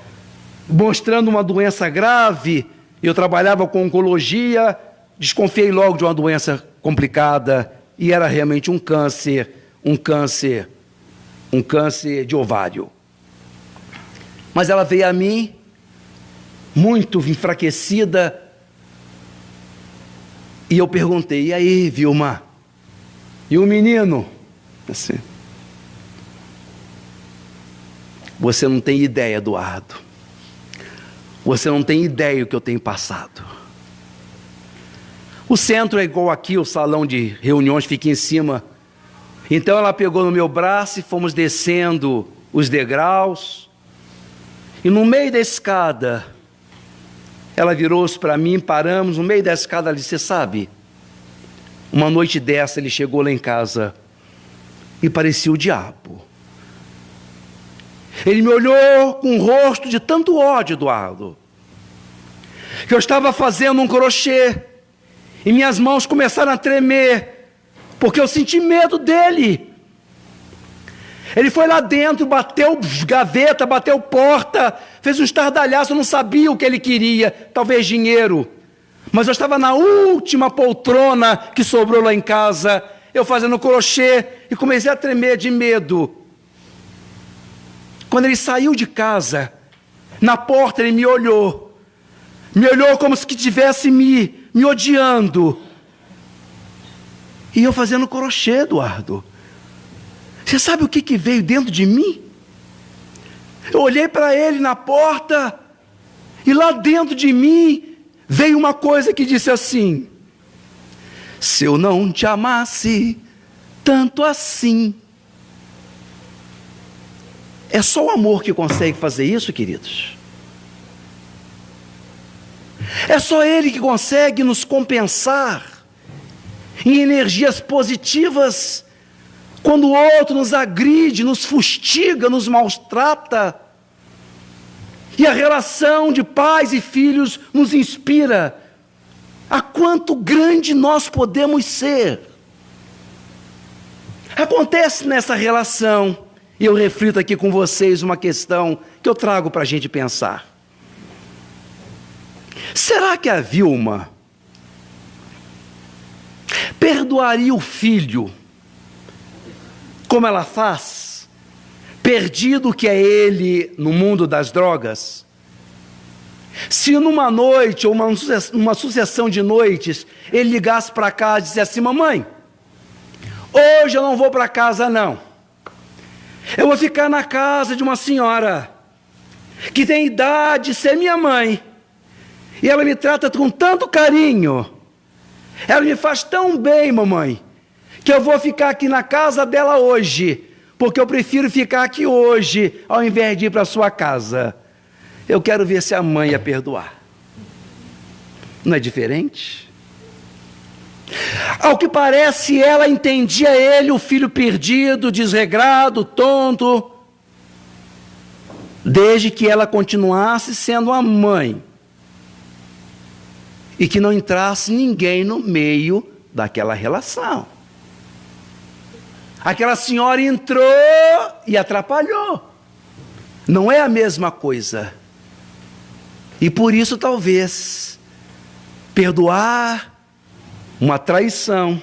mostrando uma doença grave. Eu trabalhava com oncologia, desconfiei logo de uma doença complicada, e era realmente um câncer de ovário. Mas ela veio a mim, muito enfraquecida, e eu perguntei: e aí, Vilma? E o menino? Assim: você não tem ideia, Eduardo. Você não tem ideia do que eu tenho passado. O centro é igual aqui, o salão de reuniões fica em cima. Então ela pegou no meu braço e fomos descendo os degraus. E no meio da escada, ela virou-se para mim, paramos no meio da escada. Ela disse: você sabe, uma noite dessa ele chegou lá em casa e parecia o diabo. Ele me olhou com um rosto de tanto ódio, Eduardo. que eu estava fazendo um crochê e minhas mãos começaram a tremer, porque eu senti medo dele. Ele foi lá dentro, bateu gaveta, bateu porta, fez um estardalhaço, eu não sabia o que ele queria, talvez dinheiro. Mas eu estava na última poltrona que sobrou lá em casa, eu fazendo crochê, e comecei a tremer de medo. Quando ele saiu de casa, na porta ele me olhou como se estivesse me odiando. E eu fazendo crochê, Eduardo. Você sabe o que veio dentro de mim? Eu olhei para ele na porta, e lá dentro de mim veio uma coisa que disse assim: se eu não te amasse tanto assim. É só o amor que consegue fazer isso, queridos. É só Ele que consegue nos compensar em energias positivas quando o outro nos agride, nos fustiga, nos maltrata. E a relação de pais e filhos nos inspira a quanto grande nós podemos ser. Acontece nessa relação, e eu reflito aqui com vocês uma questão que eu trago para a gente pensar. Será que a Vilma perdoaria o filho, como ela faz, perdido que é ele no mundo das drogas? Se numa noite, ou uma sucessão de noites, ele ligasse para casa e dissesse assim: mamãe, hoje eu não vou para casa não, eu vou ficar na casa de uma senhora que tem idade de ser minha mãe, e ela me trata com tanto carinho, ela me faz tão bem, mamãe, que eu vou ficar aqui na casa dela hoje, porque eu prefiro ficar aqui hoje, ao invés de ir para a sua casa. Eu quero ver se a mãe ia perdoar. Não é diferente? Ao que parece, ela entendia ele, o filho perdido, desregrado, tonto, desde que ela continuasse sendo a mãe, e que não entrasse ninguém no meio daquela relação. Aquela senhora entrou e atrapalhou. Não é a mesma coisa. E por isso, talvez, perdoar uma traição,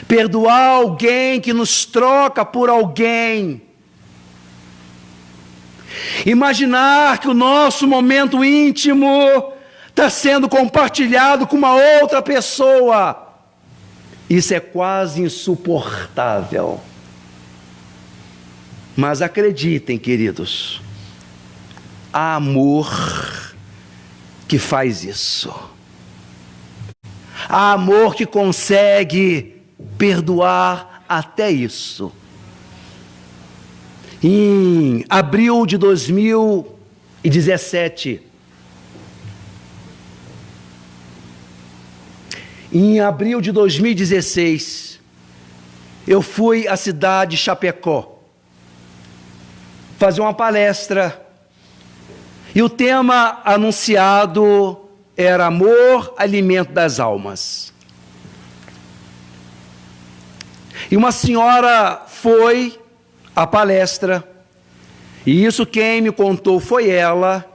perdoar alguém que nos troca por alguém, imaginar que o nosso momento íntimo está sendo compartilhado com uma outra pessoa, isso é quase insuportável. Mas acreditem, queridos, há amor que faz isso. Há amor que consegue perdoar até isso. Em abril de 2017, em abril de 2016, eu fui à cidade de Chapecó fazer uma palestra, e o tema anunciado era amor, alimento das almas. E uma senhora foi à palestra, e isso quem me contou foi ela,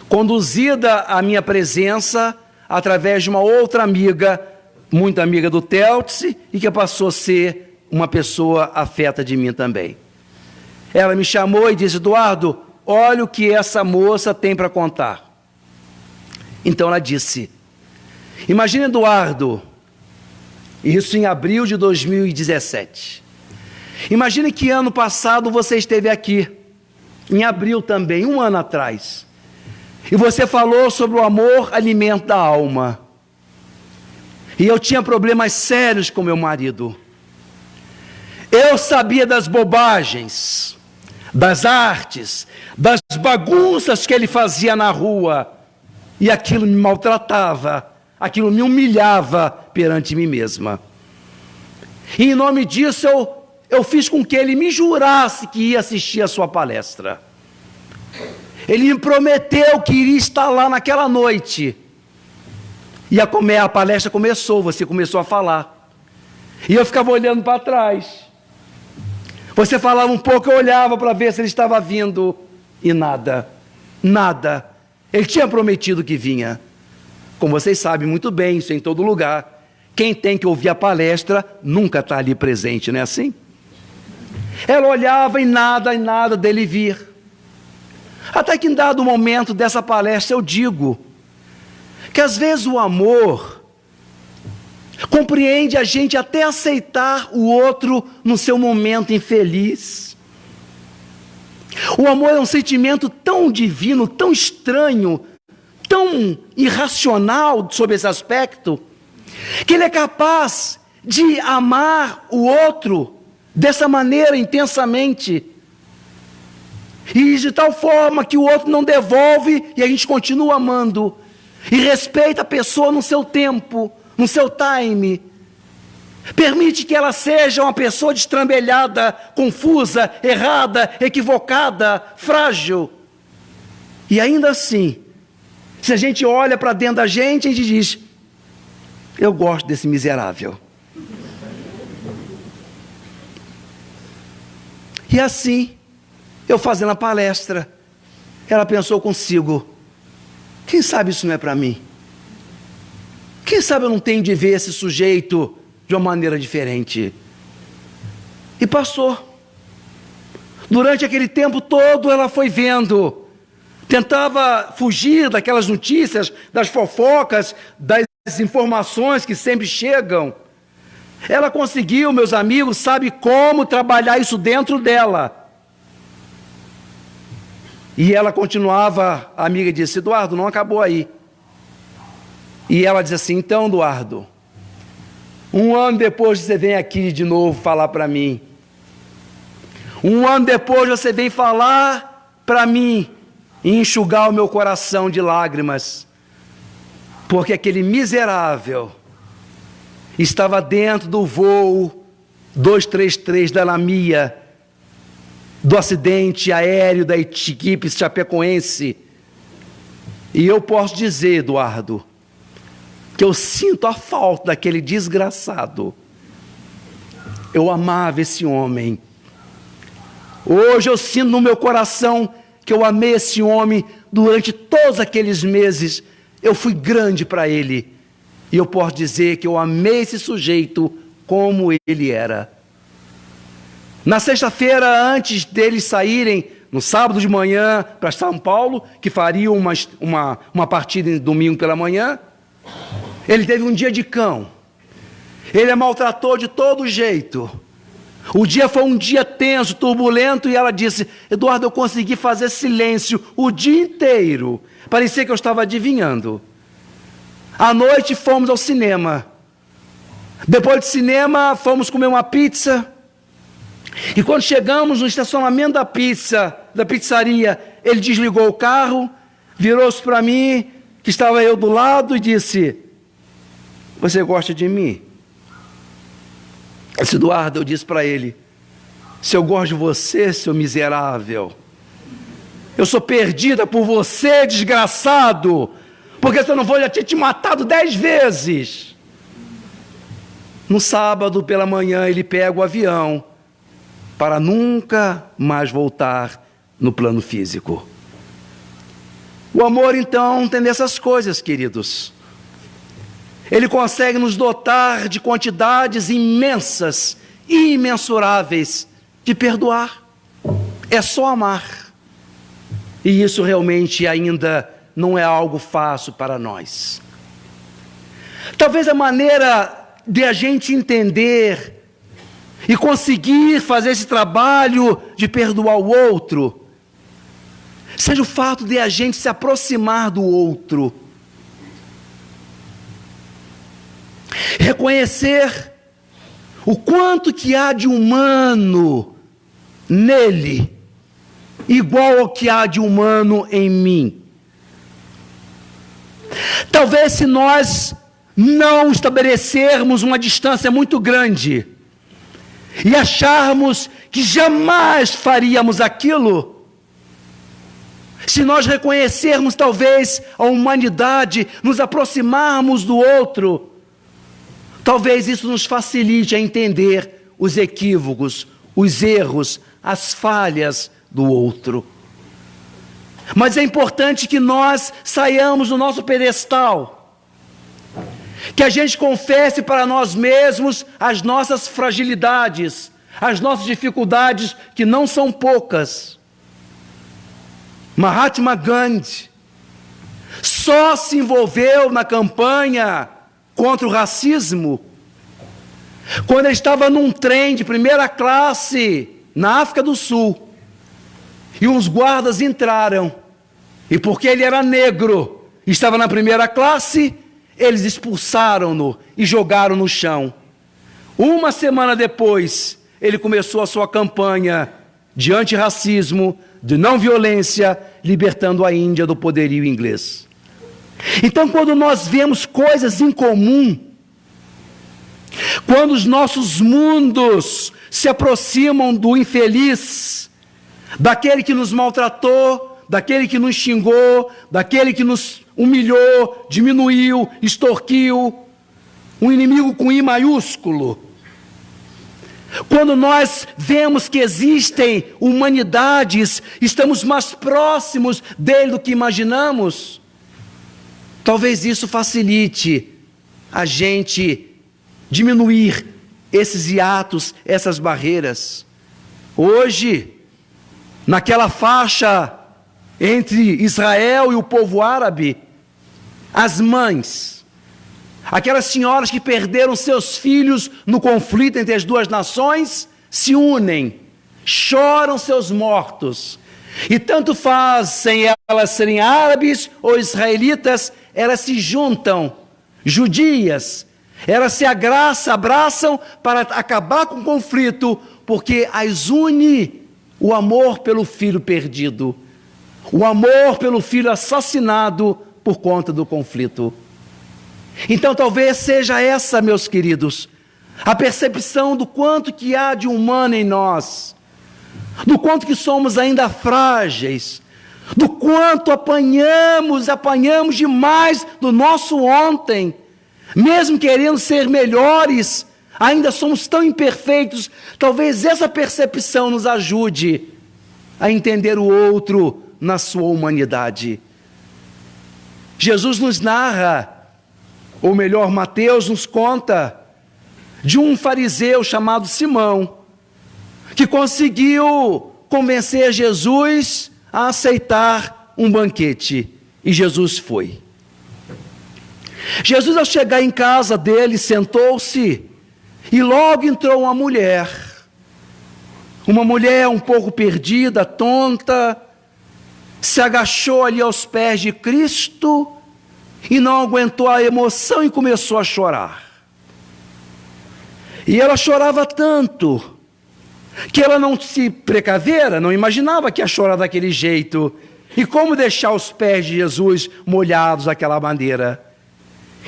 conduzida à minha presença através de uma outra amiga, muito amiga do Teltse, e que passou a ser uma pessoa afeta de mim também. Ela me chamou e disse: Eduardo, olha o que essa moça tem para contar. Então ela disse: imagine, Eduardo, isso em abril de 2017. Imagine que ano passado você esteve aqui, em abril também, um ano atrás, e você falou sobre o amor, alimento da alma. E eu tinha problemas sérios com meu marido. Eu sabia das bobagens, das artes, das bagunças que ele fazia na rua, e aquilo me maltratava, aquilo me humilhava perante mim mesma. E em nome disso eu fiz com que ele me jurasse que ia assistir a sua palestra. Ele me prometeu que iria estar lá naquela noite. E a palestra começou, você começou a falar. E eu ficava olhando para trás. Você falava um pouco, eu olhava para ver se ele estava vindo. E nada, nada. Ele tinha prometido que vinha. Como vocês sabem muito bem, isso é em todo lugar. Quem tem que ouvir a palestra nunca está ali presente, não é assim? Ela olhava e nada dele vir. Até que em dado momento dessa palestra eu digo que às vezes o amor compreende a gente até aceitar o outro no seu momento infeliz. O amor é um sentimento tão divino, tão estranho, tão irracional sob esse aspecto, que ele é capaz de amar o outro dessa maneira intensamente, e de tal forma que o outro não devolve e a gente continua amando, e respeita a pessoa no seu tempo, no seu time, permite que ela seja uma pessoa destrambelhada, confusa, errada, equivocada, frágil, e ainda assim, se a gente olha para dentro da gente, a gente diz: eu gosto desse miserável. E assim, eu fazendo a palestra, ela pensou consigo: quem sabe isso não é para mim? Quem sabe eu não tenho de ver esse sujeito de uma maneira diferente? E passou. Durante aquele tempo todo ela foi vendo, tentava fugir daquelas notícias, das fofocas, das informações que sempre chegam. Ela conseguiu, meus amigos, sabe como trabalhar isso dentro dela. E ela continuava, a amiga disse: Eduardo, não acabou aí. E ela disse assim: então, Eduardo, 1 ano depois você vem aqui de novo falar para mim. 1 ano depois você vem falar para mim e enxugar o meu coração de lágrimas, porque aquele miserável estava dentro do voo 233 da Lamia, do acidente aéreo da equipe chapecoense. E eu posso dizer, Eduardo, que eu sinto a falta daquele desgraçado. Eu amava esse homem. Hoje eu sinto no meu coração que eu amei esse homem durante todos aqueles meses. Eu fui grande para ele. E eu posso dizer que eu amei esse sujeito como ele era. Na sexta-feira, antes deles saírem, no sábado de manhã, para São Paulo, que fariam uma partida em domingo pela manhã, ele teve um dia de cão. Ele a maltratou de todo jeito. O dia foi um dia tenso, turbulento, e ela disse: Eduardo, eu consegui fazer silêncio o dia inteiro. Parecia que eu estava adivinhando. À noite fomos ao cinema. Depois do cinema, fomos comer uma pizza. E quando chegamos no estacionamento da pizzaria, ele desligou o carro, virou-se para mim, que estava eu do lado, e disse: você gosta de mim? Eu disse: Eduardo, eu disse para ele: se eu gosto de você, seu miserável, eu sou perdida por você, desgraçado, porque se eu não vou, já tinha te matado 10 vezes. No sábado pela manhã ele pega o avião para nunca mais voltar no plano físico. O amor, então, tem dessas coisas, queridos. Ele consegue nos dotar de quantidades imensas e imensuráveis de perdoar. É só amar. E isso realmente ainda não é algo fácil para nós. Talvez a maneira de a gente entender e conseguir fazer esse trabalho de perdoar o outro seja o fato de a gente se aproximar do outro, reconhecer o quanto que há de humano nele, igual ao que há de humano em mim. Talvez, se nós não estabelecermos uma distância muito grande e acharmos que jamais faríamos aquilo, se nós reconhecermos talvez a humanidade, nos aproximarmos do outro, talvez isso nos facilite a entender os equívocos, os erros, as falhas do outro. Mas é importante que nós saiamos do nosso pedestal, que a gente confesse para nós mesmos as nossas fragilidades, as nossas dificuldades, que não são poucas. Mahatma Gandhi só se envolveu na campanha contra o racismo quando ele estava num trem de primeira classe na África do Sul, e uns guardas entraram, e porque ele era negro, estava na primeira classe, eles expulsaram-no e jogaram no chão. Uma semana depois, ele começou a sua campanha de antirracismo, de não violência, libertando a Índia do poderio inglês. Então, quando nós vemos coisas em comum, quando os nossos mundos se aproximam do infeliz, daquele que nos maltratou, daquele que nos xingou, daquele que nos humilhou, diminuiu, extorquiu, um inimigo com I maiúsculo. Quando nós vemos que existem humanidades, estamos mais próximos dele do que imaginamos, talvez isso facilite a gente diminuir esses hiatos, essas barreiras. Hoje, naquela faixa entre Israel e o povo árabe, as mães, aquelas senhoras que perderam seus filhos no conflito entre as duas nações, se unem, choram seus mortos, e tanto fazem elas serem árabes ou israelitas, elas se juntam, judias, elas se abraçam para acabar com o conflito, porque as une o amor pelo filho perdido, o amor pelo filho assassinado por conta do conflito. Então talvez seja essa, meus queridos, a percepção do quanto que há de humano em nós, do quanto que somos ainda frágeis, do quanto apanhamos demais do nosso ontem, mesmo querendo ser melhores, ainda somos tão imperfeitos. Talvez essa percepção nos ajude a entender o outro na sua humanidade. Jesus nos narra, ou melhor, Mateus nos conta, de um fariseu chamado Simão, que conseguiu convencer Jesus a aceitar um banquete, e Jesus foi. Jesus, ao chegar em casa dele, sentou-se, e logo entrou uma mulher um pouco perdida, tonta, se agachou ali aos pés de Cristo, e não aguentou a emoção e começou a chorar. E ela chorava tanto, que ela não se precavera, não imaginava que ia chorar daquele jeito, e como deixar os pés de Jesus molhados daquela maneira.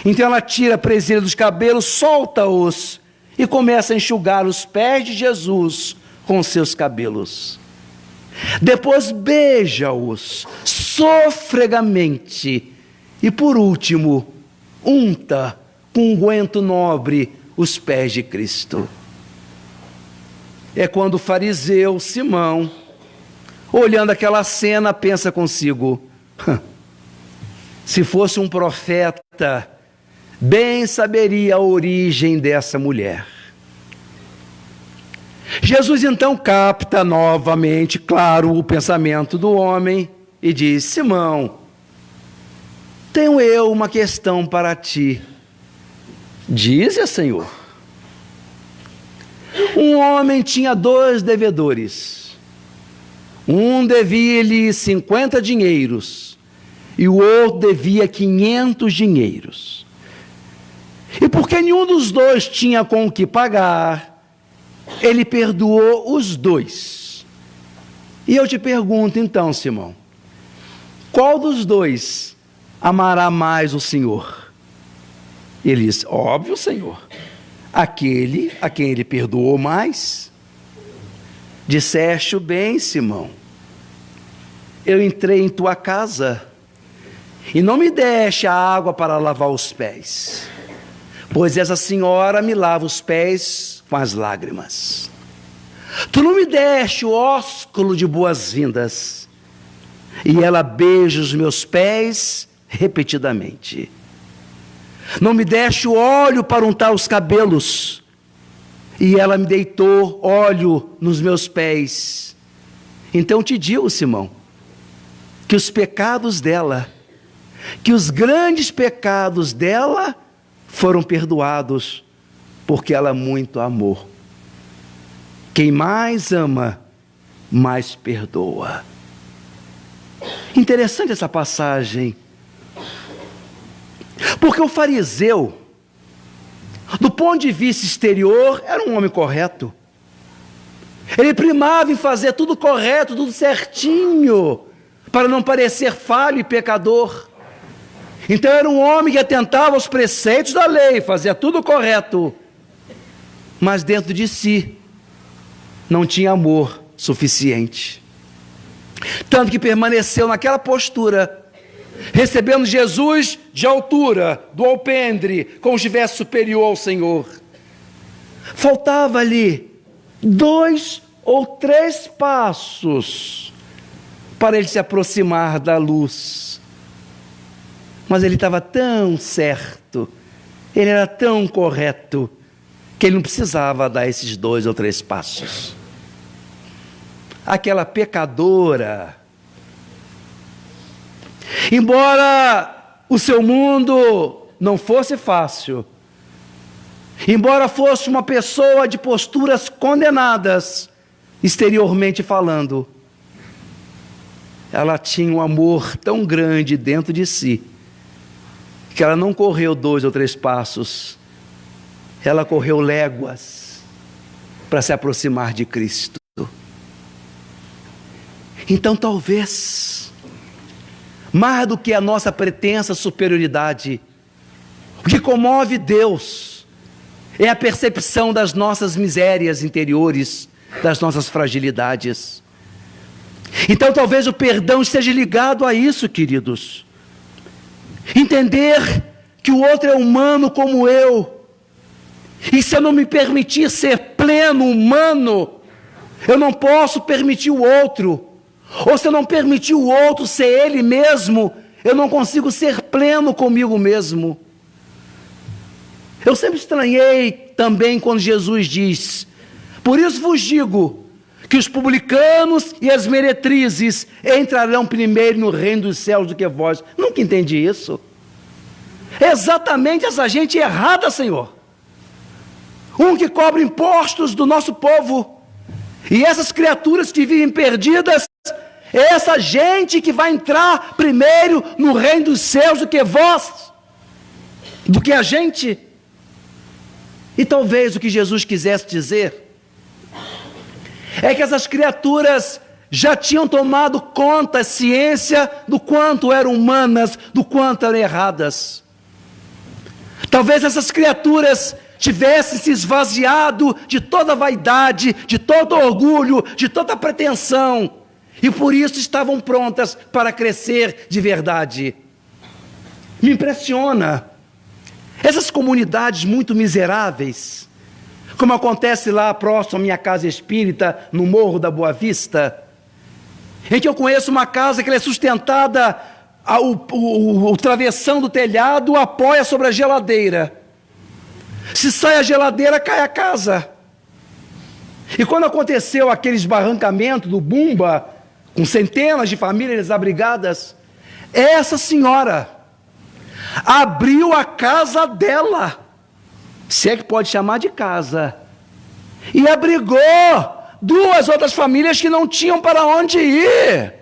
Então ela tira a presilha dos cabelos, solta-os, e começa a enxugar os pés de Jesus com seus cabelos. Depois beija-os sofregamente, e por último, unta com unguento nobre os pés de Cristo. É quando o fariseu Simão, olhando aquela cena, pensa consigo: se fosse um profeta, bem saberia a origem dessa mulher. Jesus então capta novamente, claro, o pensamento do homem e diz: Simão, tenho eu uma questão para ti. Dize, Senhor. Um homem tinha 2 devedores. Um devia-lhe 50 dinheiros e o outro devia 500 dinheiros. E porque nenhum dos dois tinha com o que pagar, ele perdoou os 2. E eu te pergunto então, Simão, qual dos 2 amará mais o Senhor? Ele diz: óbvio, Senhor, aquele a quem ele perdoou mais. Disseste bem, Simão. eu entrei em tua casa e não me deste a água para lavar os pés, pois essa senhora me lava os pés com as lágrimas. Tu não me deste o ósculo de boas-vindas, e ela beija os meus pés repetidamente. Não me deste o óleo para untar os cabelos, e ela me deitou óleo nos meus pés. Então te digo, Simão, que os pecados dela, que os grandes pecados dela foram perdoados, porque ela muito amou. Quem mais ama, mais perdoa. Interessante essa passagem, porque o fariseu, do ponto de vista exterior, era um homem correto. Ele primava em fazer tudo correto, tudo certinho, para não parecer falho e pecador. Então era um homem que atentava aos preceitos da lei, fazia tudo correto, mas dentro de si não tinha amor suficiente. Tanto que permaneceu naquela postura, recebendo Jesus de altura, do alpendre, como se estivesse superior ao Senhor. Faltava ali 2 ou 3 passos para ele se aproximar da luz. Mas ele estava tão certo, ele era tão correto, que ele não precisava dar esses 2 ou 3 passos. Aquela pecadora, embora o seu mundo não fosse fácil, embora fosse uma pessoa de posturas condenadas, exteriormente falando, ela tinha um amor tão grande dentro de si, que ela não correu 2 ou 3 passos, ela correu léguas para se aproximar de Cristo. Então talvez, mais do que a nossa pretensa superioridade, o que comove Deus é a percepção das nossas misérias interiores, das nossas fragilidades. Então talvez o perdão esteja ligado a isso, queridos. Entender que o outro é humano como eu, e se eu não me permitir ser pleno humano, eu não posso permitir o outro. Ou se eu não permitir o outro ser ele mesmo, eu não consigo ser pleno comigo mesmo. Eu sempre estranhei também quando Jesus diz: por isso vos digo, que os publicanos e as meretrizes entrarão primeiro no reino dos céus do que vós. Nunca entendi isso. É exatamente essa gente errada, Senhor. Que cobra impostos do nosso povo, e essas criaturas que vivem perdidas, é essa gente que vai entrar primeiro no reino dos céus do que vós, do que a gente. E talvez o que Jesus quisesse dizer é que essas criaturas já tinham tomado conta, ciência do quanto eram humanas, do quanto eram erradas. Talvez essas criaturas tivessem se esvaziado de toda vaidade, de todo orgulho, de toda pretensão, e por isso estavam prontas para crescer de verdade. Me impressiona essas comunidades muito miseráveis, como acontece lá próximo à minha casa espírita, no Morro da Boa Vista, em que eu conheço uma casa que ela é sustentada, o travessão do telhado apoia sobre a geladeira. Se sai a geladeira, cai a casa. E quando aconteceu aquele esbarrancamento do Bumba, com centenas de famílias desabrigadas, essa senhora abriu a casa dela, se é que pode chamar de casa, e abrigou 2 outras famílias que não tinham para onde ir.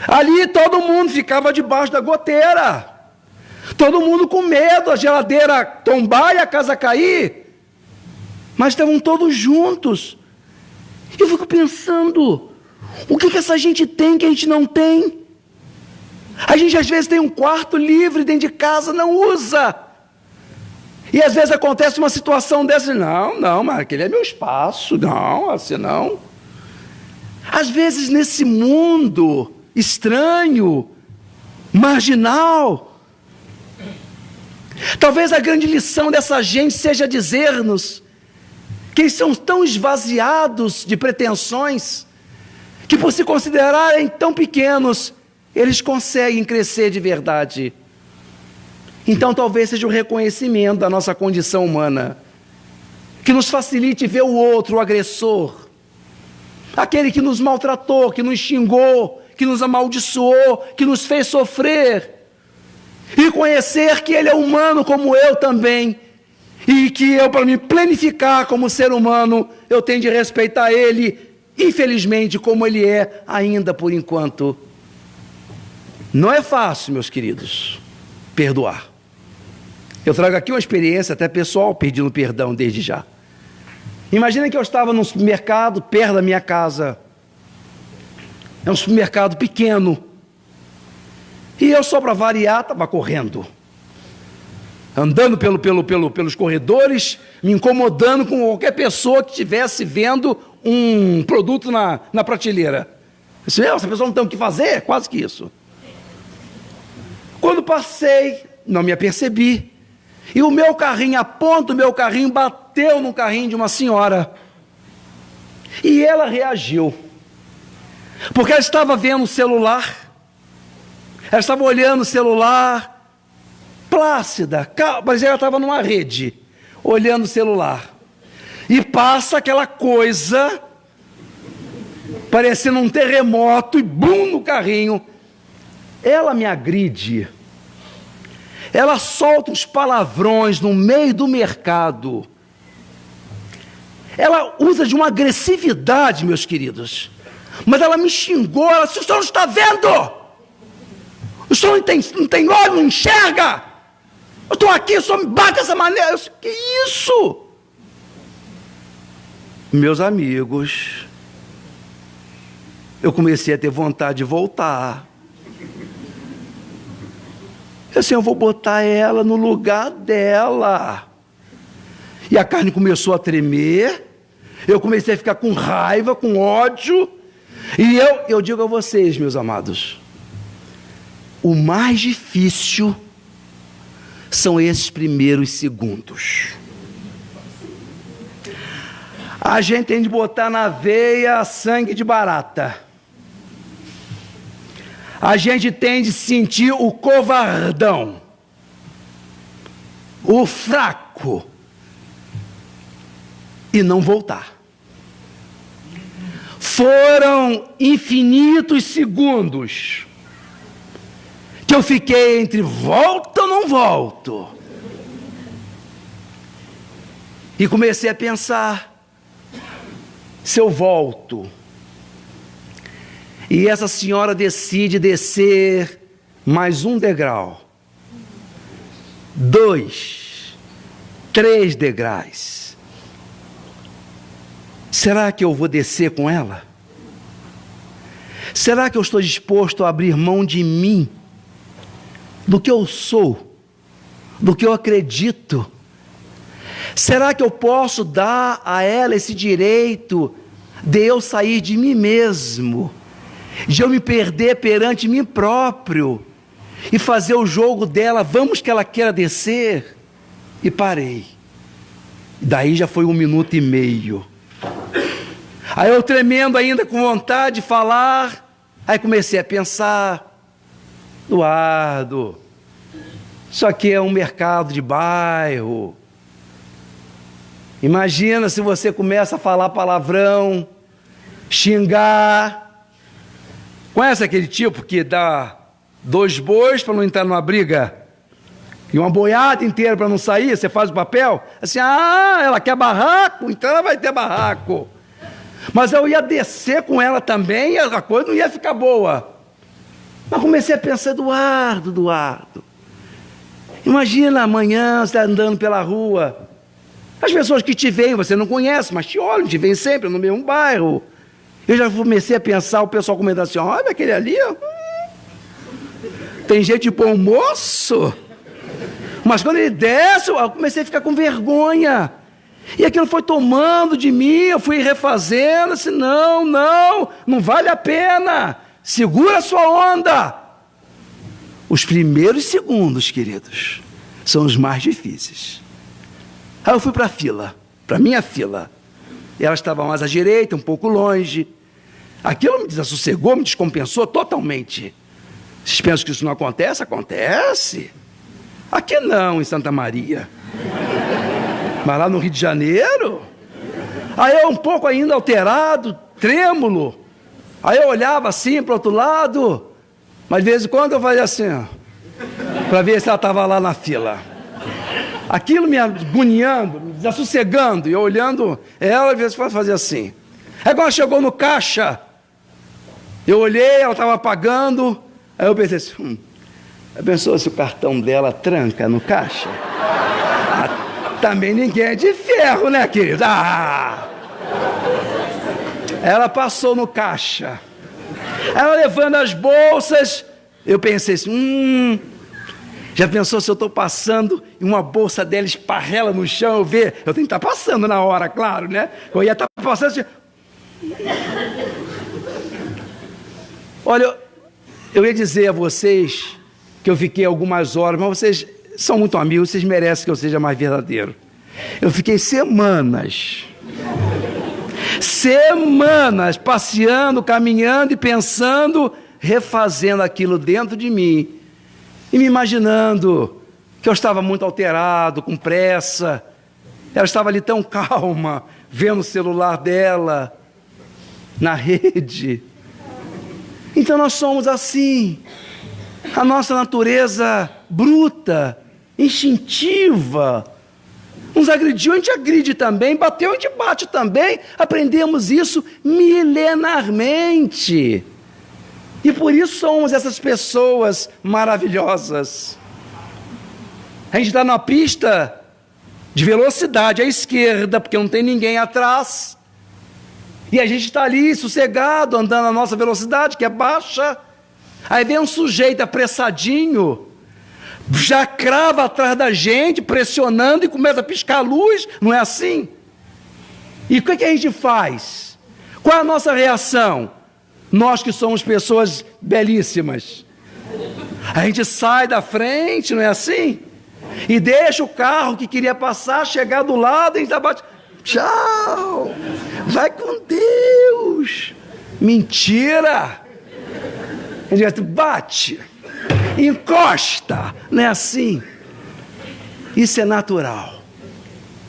Ali todo mundo ficava debaixo da goteira, todo mundo com medo, a geladeira tombar e a casa cair, mas estavam todos juntos. Eu fico pensando, o que essa gente tem que a gente não tem? A gente às vezes tem um quarto livre dentro de casa, não usa. E às vezes acontece uma situação dessa, não, mas aquele é meu espaço, não, assim não. Às vezes nesse mundo estranho, marginal. Talvez a grande lição dessa gente seja dizer-nos que eles são tão esvaziados de pretensões, que por se considerarem tão pequenos, eles conseguem crescer de verdade. Então talvez seja o reconhecimento da nossa condição humana, que nos facilite ver o outro, o agressor, aquele que nos maltratou, que nos xingou, que nos amaldiçoou, que nos fez sofrer, e conhecer que ele é humano como eu também, e que eu, para me planificar como ser humano, eu tenho de respeitar ele, infelizmente, como ele é ainda por enquanto. Não é fácil, meus queridos, perdoar. Eu trago aqui uma experiência até pessoal, pedindo perdão desde já. Imagina que eu estava num supermercado perto da minha casa. É um supermercado pequeno. E eu, só para variar, estava correndo. Andando pelos corredores, me incomodando com qualquer pessoa que estivesse vendo um produto na prateleira. Eu disse, essa pessoa não tem o que fazer? Quase que isso. Quando passei, não me apercebi. E o meu carrinho, a ponta do meu carrinho, bateu no carrinho de uma senhora. E ela reagiu. Porque ela estava vendo o celular. Ela estava olhando o celular, plácida, mas ela estava numa rede, olhando o celular. E passa aquela coisa, parecendo um terremoto, e bum, no carrinho. Ela me agride. Ela solta uns palavrões no meio do mercado. Ela usa de uma agressividade, meus queridos. Mas ela me xingou, ela disse, o senhor não está vendo? O senhor não tem olho, não enxerga? Eu estou aqui, o senhor me bate dessa maneira. Eu disse, que isso? Meus amigos, eu comecei a ter vontade de voltar. Assim, eu vou botar ela no lugar dela. E a carne começou a tremer, eu comecei a ficar com raiva, com ódio, e eu digo a vocês, meus amados, o mais difícil são esses primeiros segundos. A gente tem de botar na veia sangue de barata. A gente tem de sentir o covardão, o fraco, e não voltar. Foram infinitos segundos que eu fiquei entre volto ou não volto. E comecei a pensar, se eu volto, e essa senhora decide descer mais um degrau, 2, 3 degraus, será que eu vou descer com ela? Será que eu estou disposto a abrir mão de mim, do que eu sou, do que eu acredito? Será que eu posso dar a ela esse direito de eu sair de mim mesmo, de eu me perder perante mim próprio e fazer o jogo dela, vamos que ela queira descer? E parei. Daí já foi 1 minuto e meio. Aí eu tremendo ainda, com vontade de falar, aí comecei a pensar, Eduardo, isso aqui é um mercado de bairro. Imagina se você começa a falar palavrão, xingar. Conhece aquele tipo que dá 2 bois para não entrar numa briga? E uma boiada inteira para não sair, você faz o papel? Assim, ela quer barraco, então ela vai ter barraco. Mas eu ia descer com ela também e a coisa não ia ficar boa. Mas comecei a pensar, Eduardo, imagina amanhã você andando pela rua, as pessoas que te veem, você não conhece, mas te olham, te veem sempre no mesmo bairro. Eu já comecei a pensar, o pessoal comentando assim, olha aquele ali, tem gente de bom moço. Mas quando ele desce, eu comecei a ficar com vergonha. E aquilo foi tomando de mim, eu fui refazendo, assim, não vale a pena. segura a sua onda. Os primeiros segundos, queridos, são os mais difíceis. Aí eu fui para a fila, para minha fila. Ela estava mais à direita, um pouco longe. Aquilo me desassossegou, me descompensou totalmente. Vocês pensam que isso não acontece? Acontece. Aqui não, em Santa Maria. Mas lá no Rio de Janeiro. Aí eu um pouco ainda alterado, trêmulo. Aí eu olhava assim para o outro lado. Mas de vez em quando eu fazia assim, ó, para ver se ela estava lá na fila. Aquilo me agoniando, me desassossegando. E eu olhando ela, de vez em quando fazia assim. Aí quando ela chegou no caixa, eu olhei, ela estava pagando. Aí eu pensei assim, pensou se o cartão dela tranca no caixa? Também ninguém é de ferro, né, querido? Ela passou no caixa. Ela levando as bolsas. Eu pensei assim, já pensou se eu estou passando e uma bolsa dela esparrela no chão, eu tenho que estar passando na hora, claro, né? Eu ia estar passando assim. Olha, eu ia dizer a vocês que eu fiquei algumas horas, mas vocês são muito amigos, vocês merecem que eu seja mais verdadeiro. Eu fiquei semanas passeando, caminhando e pensando, refazendo aquilo dentro de mim. E me imaginando que eu estava muito alterado, com pressa. Ela estava ali tão calma, vendo o celular dela na rede. Então nós somos assim. A nossa natureza bruta, instintiva. Nos agrediu, a gente agride também. Bateu, a gente bate também. Aprendemos isso milenarmente. E por isso somos essas pessoas maravilhosas. A gente está na pista de velocidade à esquerda, porque não tem ninguém atrás. E a gente está ali, sossegado, andando na nossa velocidade, que é baixa. Aí vem um sujeito apressadinho, já crava atrás da gente, pressionando e começa a piscar a luz. Não é assim? E o que a gente faz? Qual é a nossa reação? Nós que somos pessoas belíssimas. A gente sai da frente, não é assim? E deixa o carro que queria passar chegar do lado e a gente bate. Tchau! Vai com Deus! Mentira! A gente bate, encosta, não é assim? Isso é natural.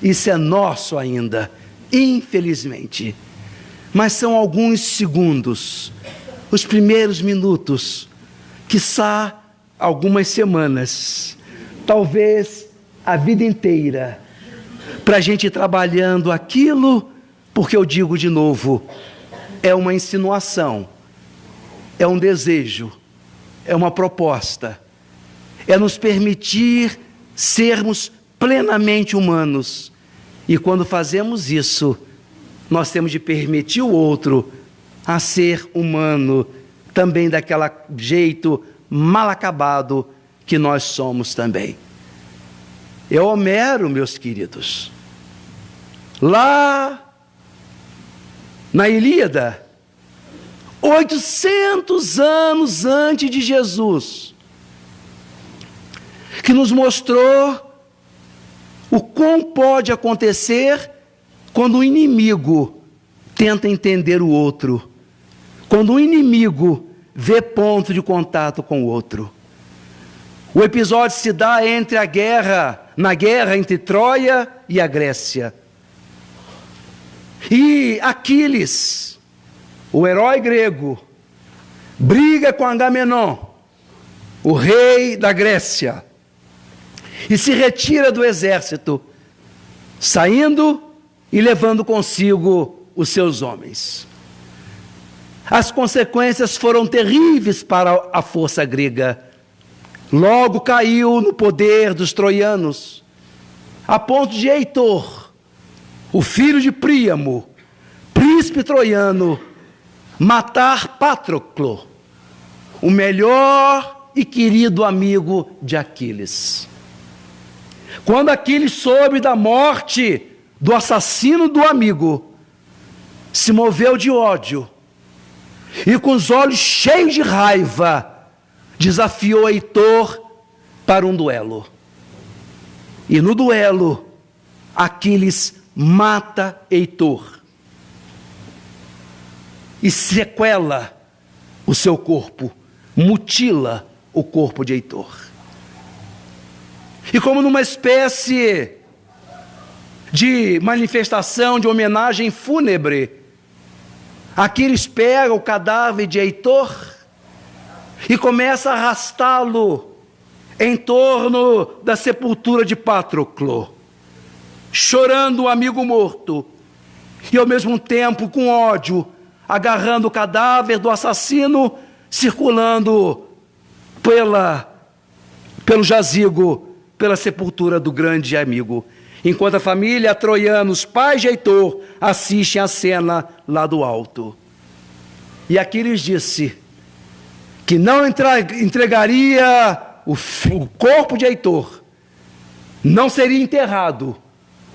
Isso é nosso ainda, infelizmente. Mas são alguns segundos, os primeiros minutos, quiçá algumas semanas, talvez a vida inteira, para a gente ir trabalhando aquilo, porque eu digo de novo, é uma insinuação, é um desejo, é uma proposta, é nos permitir sermos plenamente humanos. E quando fazemos isso, nós temos de permitir o outro a ser humano, também daquele jeito mal acabado que nós somos também. É Homero, meus queridos. Lá na Ilíada, 800 anos antes de Jesus, que nos mostrou o quão pode acontecer quando o inimigo tenta entender o outro, quando o inimigo vê ponto de contato com o outro. O episódio se dá na guerra entre Troia e a Grécia. E Aquiles, o herói grego, briga com Agamenon, o rei da Grécia, e se retira do exército, saindo e levando consigo os seus homens. As consequências foram terríveis para a força grega. Logo caiu no poder dos troianos, a ponto de Heitor, o filho de Príamo, príncipe troiano, matar Patroclo, o melhor e querido amigo de Aquiles. Quando Aquiles soube da morte do assassino do amigo, se moveu de ódio e com os olhos cheios de raiva, desafiou Heitor para um duelo. E no duelo, Aquiles mata Heitor e sequela o seu corpo, mutila o corpo de Heitor. E como numa espécie de manifestação, de homenagem fúnebre, Aquiles pega o cadáver de Heitor e começa a arrastá-lo em torno da sepultura de Patroclo, chorando o amigo morto e ao mesmo tempo com ódio, agarrando o cadáver do assassino, circulando pelo jazigo, pela sepultura do grande amigo, enquanto a família troiana, os pais de Heitor, assistem a cena lá do alto. E Aquiles disse que não entregaria o corpo de Heitor, não seria enterrado,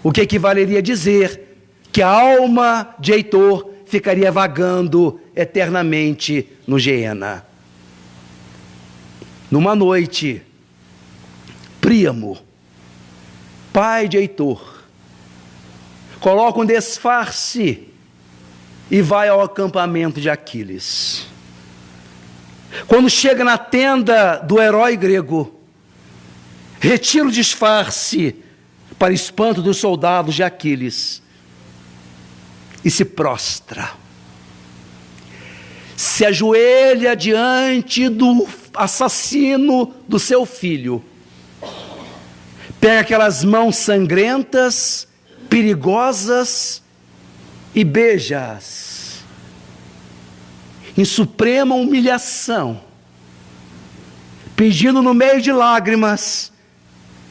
o que equivaleria a dizer que a alma de Heitor ficaria vagando eternamente no Geena. Numa noite, Príamo, pai de Heitor, coloca um disfarce e vai ao acampamento de Aquiles. Quando chega na tenda do herói grego, retira o disfarce para espanto dos soldados de Aquiles e se prostra. Se ajoelha diante do assassino do seu filho. Pega aquelas mãos sangrentas, perigosas e beija-as em suprema humilhação, pedindo no meio de lágrimas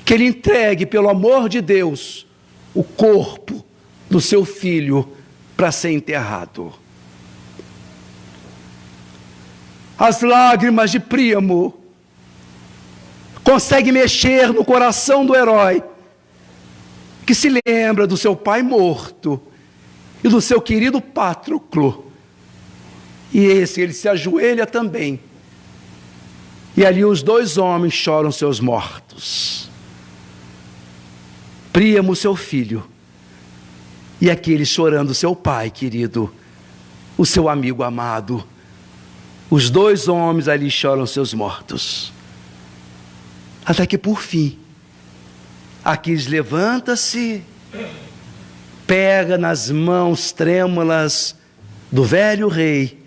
que ele entregue, pelo amor de Deus, o corpo do seu filho para ser enterrado. As lágrimas de Príamo conseguem mexer no coração do herói, que se lembra do seu pai morto e do seu querido Patroclo. E ele se ajoelha também. E ali os dois homens choram seus mortos. Príamo, seu filho, e Aquiles chorando seu pai querido, o seu amigo amado. Os dois homens ali choram seus mortos. Até que por fim, Aquiles levanta-se, pega nas mãos trêmulas do velho rei,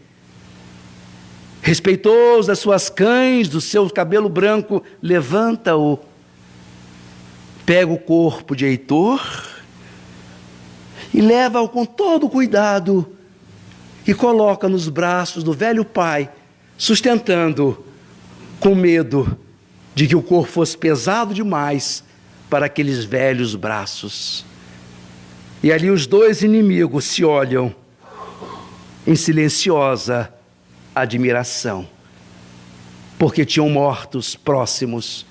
respeitoso das suas cães, do seu cabelo branco, levanta-o, pega o corpo de Heitor e leva-o com todo cuidado e coloca nos braços do velho pai, sustentando, com medo de que o corpo fosse pesado demais para aqueles velhos braços. E ali os dois inimigos se olham em silenciosa admiração, porque tinham mortos próximos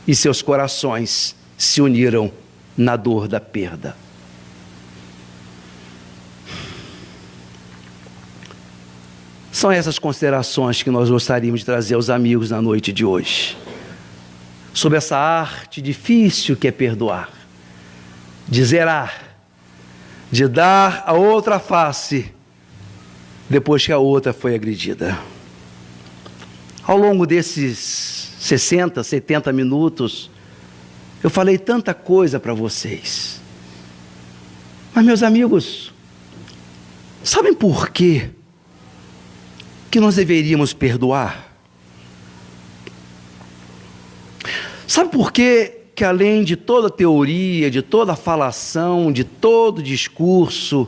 e seus corações se uniram na dor da perda. São essas considerações que nós gostaríamos de trazer aos amigos na noite de hoje, sobre essa arte difícil que é perdoar, de zerar, de dar a outra face depois que a outra foi agredida. Ao longo desses 60, 70 minutos, eu falei tanta coisa para vocês. Mas, meus amigos, sabem por quê que nós deveríamos perdoar? Sabe por quê que, além de toda teoria, de toda falação, de todo discurso,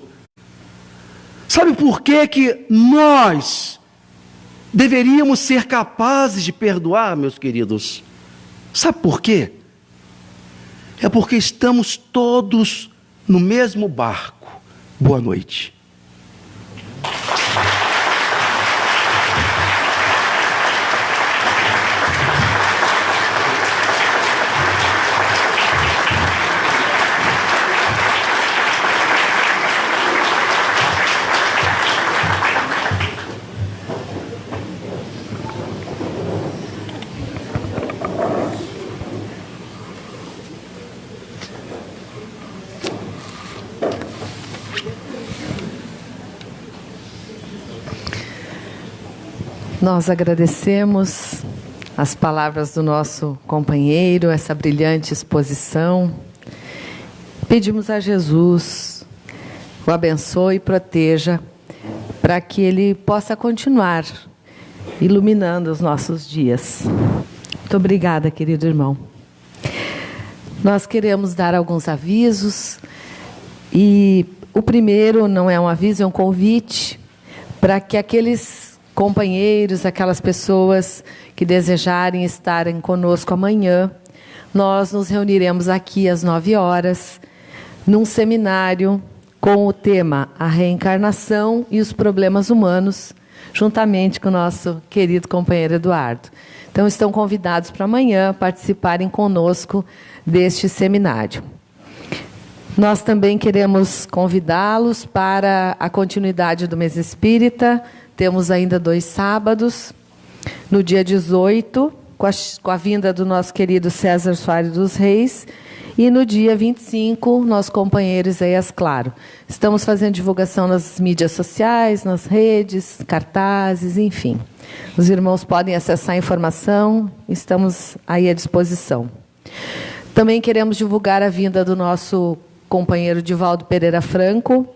sabe por quê que nós deveríamos ser capazes de perdoar, meus queridos? Sabe por quê? É porque estamos todos no mesmo barco. Boa noite. Nós agradecemos as palavras do nosso companheiro, essa brilhante exposição. Pedimos a Jesus, o abençoe e proteja, para que Ele possa continuar iluminando os nossos dias. Muito obrigada, querido irmão. Nós queremos dar alguns avisos, e o primeiro não é um aviso, é um convite para que aqueles companheiros, aquelas pessoas que desejarem estarem conosco amanhã, nós nos reuniremos aqui às 9 horas, num seminário com o tema A Reencarnação e os Problemas Humanos, juntamente com o nosso querido companheiro Eduardo. Então, estão convidados para amanhã participarem conosco deste seminário. Nós também queremos convidá-los para a continuidade do mês espírita. Temos ainda 2 sábados. No dia 18, com a vinda do nosso querido César Soares dos Reis. E no dia 25, nosso companheiro Isaías Claro. Estamos fazendo divulgação nas mídias sociais, nas redes, cartazes, enfim. Os irmãos podem acessar a informação, estamos aí à disposição. Também queremos divulgar a vinda do nosso companheiro Divaldo Pereira Franco,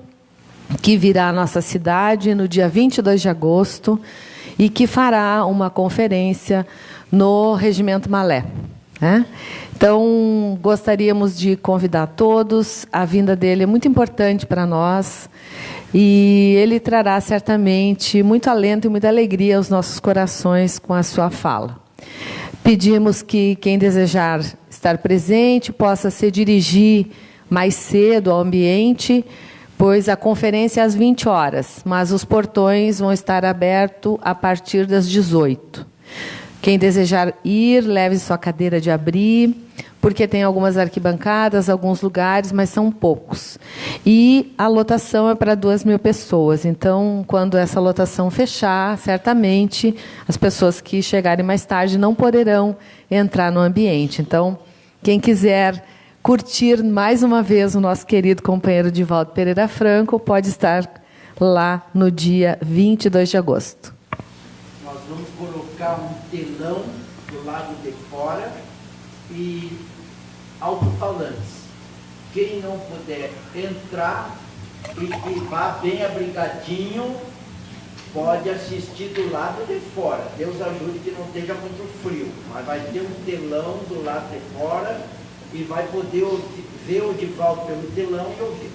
que virá à nossa cidade no dia 22 de agosto e que fará uma conferência no Regimento Malé. Então, gostaríamos de convidar todos. A vinda dele é muito importante para nós e ele trará certamente muito alento e muita alegria aos nossos corações com a sua fala. Pedimos que quem desejar estar presente possa se dirigir mais cedo ao ambiente, pois a conferência é às 20 horas, mas os portões vão estar abertos a partir das 18. Quem desejar ir, leve sua cadeira de abrir, porque tem algumas arquibancadas, alguns lugares, mas são poucos. E a lotação é para 2.000 pessoas. Então, quando essa lotação fechar, certamente as pessoas que chegarem mais tarde não poderão entrar no ambiente. Então, quem quiser curtir mais uma vez o nosso querido companheiro Divaldo Pereira Franco, pode estar lá no dia 22 de agosto. Nós vamos colocar um telão do lado de fora e alto-falantes. Quem não puder entrar e que vá bem abrigadinho, pode assistir do lado de fora. Deus ajude que não esteja muito frio, mas vai ter um telão do lado de fora e vai poder ver o Divaldo pelo telão e ouvir.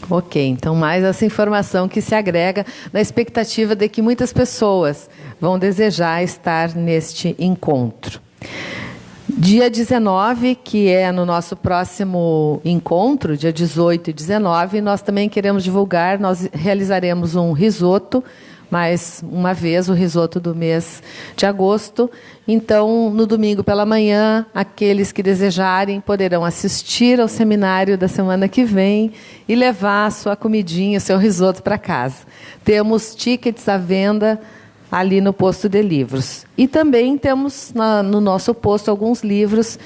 Ok, então mais essa informação que se agrega na expectativa de que muitas pessoas vão desejar estar neste encontro. Dia 19, que é no nosso próximo encontro, dia 18 e 19, nós também queremos divulgar, nós realizaremos um risoto, mais uma vez o risoto do mês de agosto. Então, no domingo pela manhã, aqueles que desejarem poderão assistir ao seminário da semana que vem e levar a sua comidinha, seu risoto para casa. Temos tickets à venda ali no posto de livros. E também temos no nosso posto alguns livros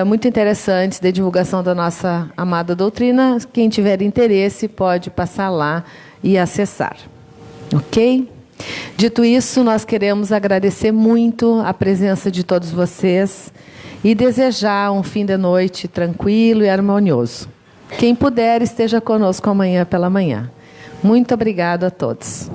muito interessantes de divulgação da nossa amada doutrina. Quem tiver interesse pode passar lá e acessar. Ok? Dito isso, nós queremos agradecer muito a presença de todos vocês e desejar um fim de noite tranquilo e harmonioso. Quem puder, esteja conosco amanhã pela manhã. Muito obrigado a todos.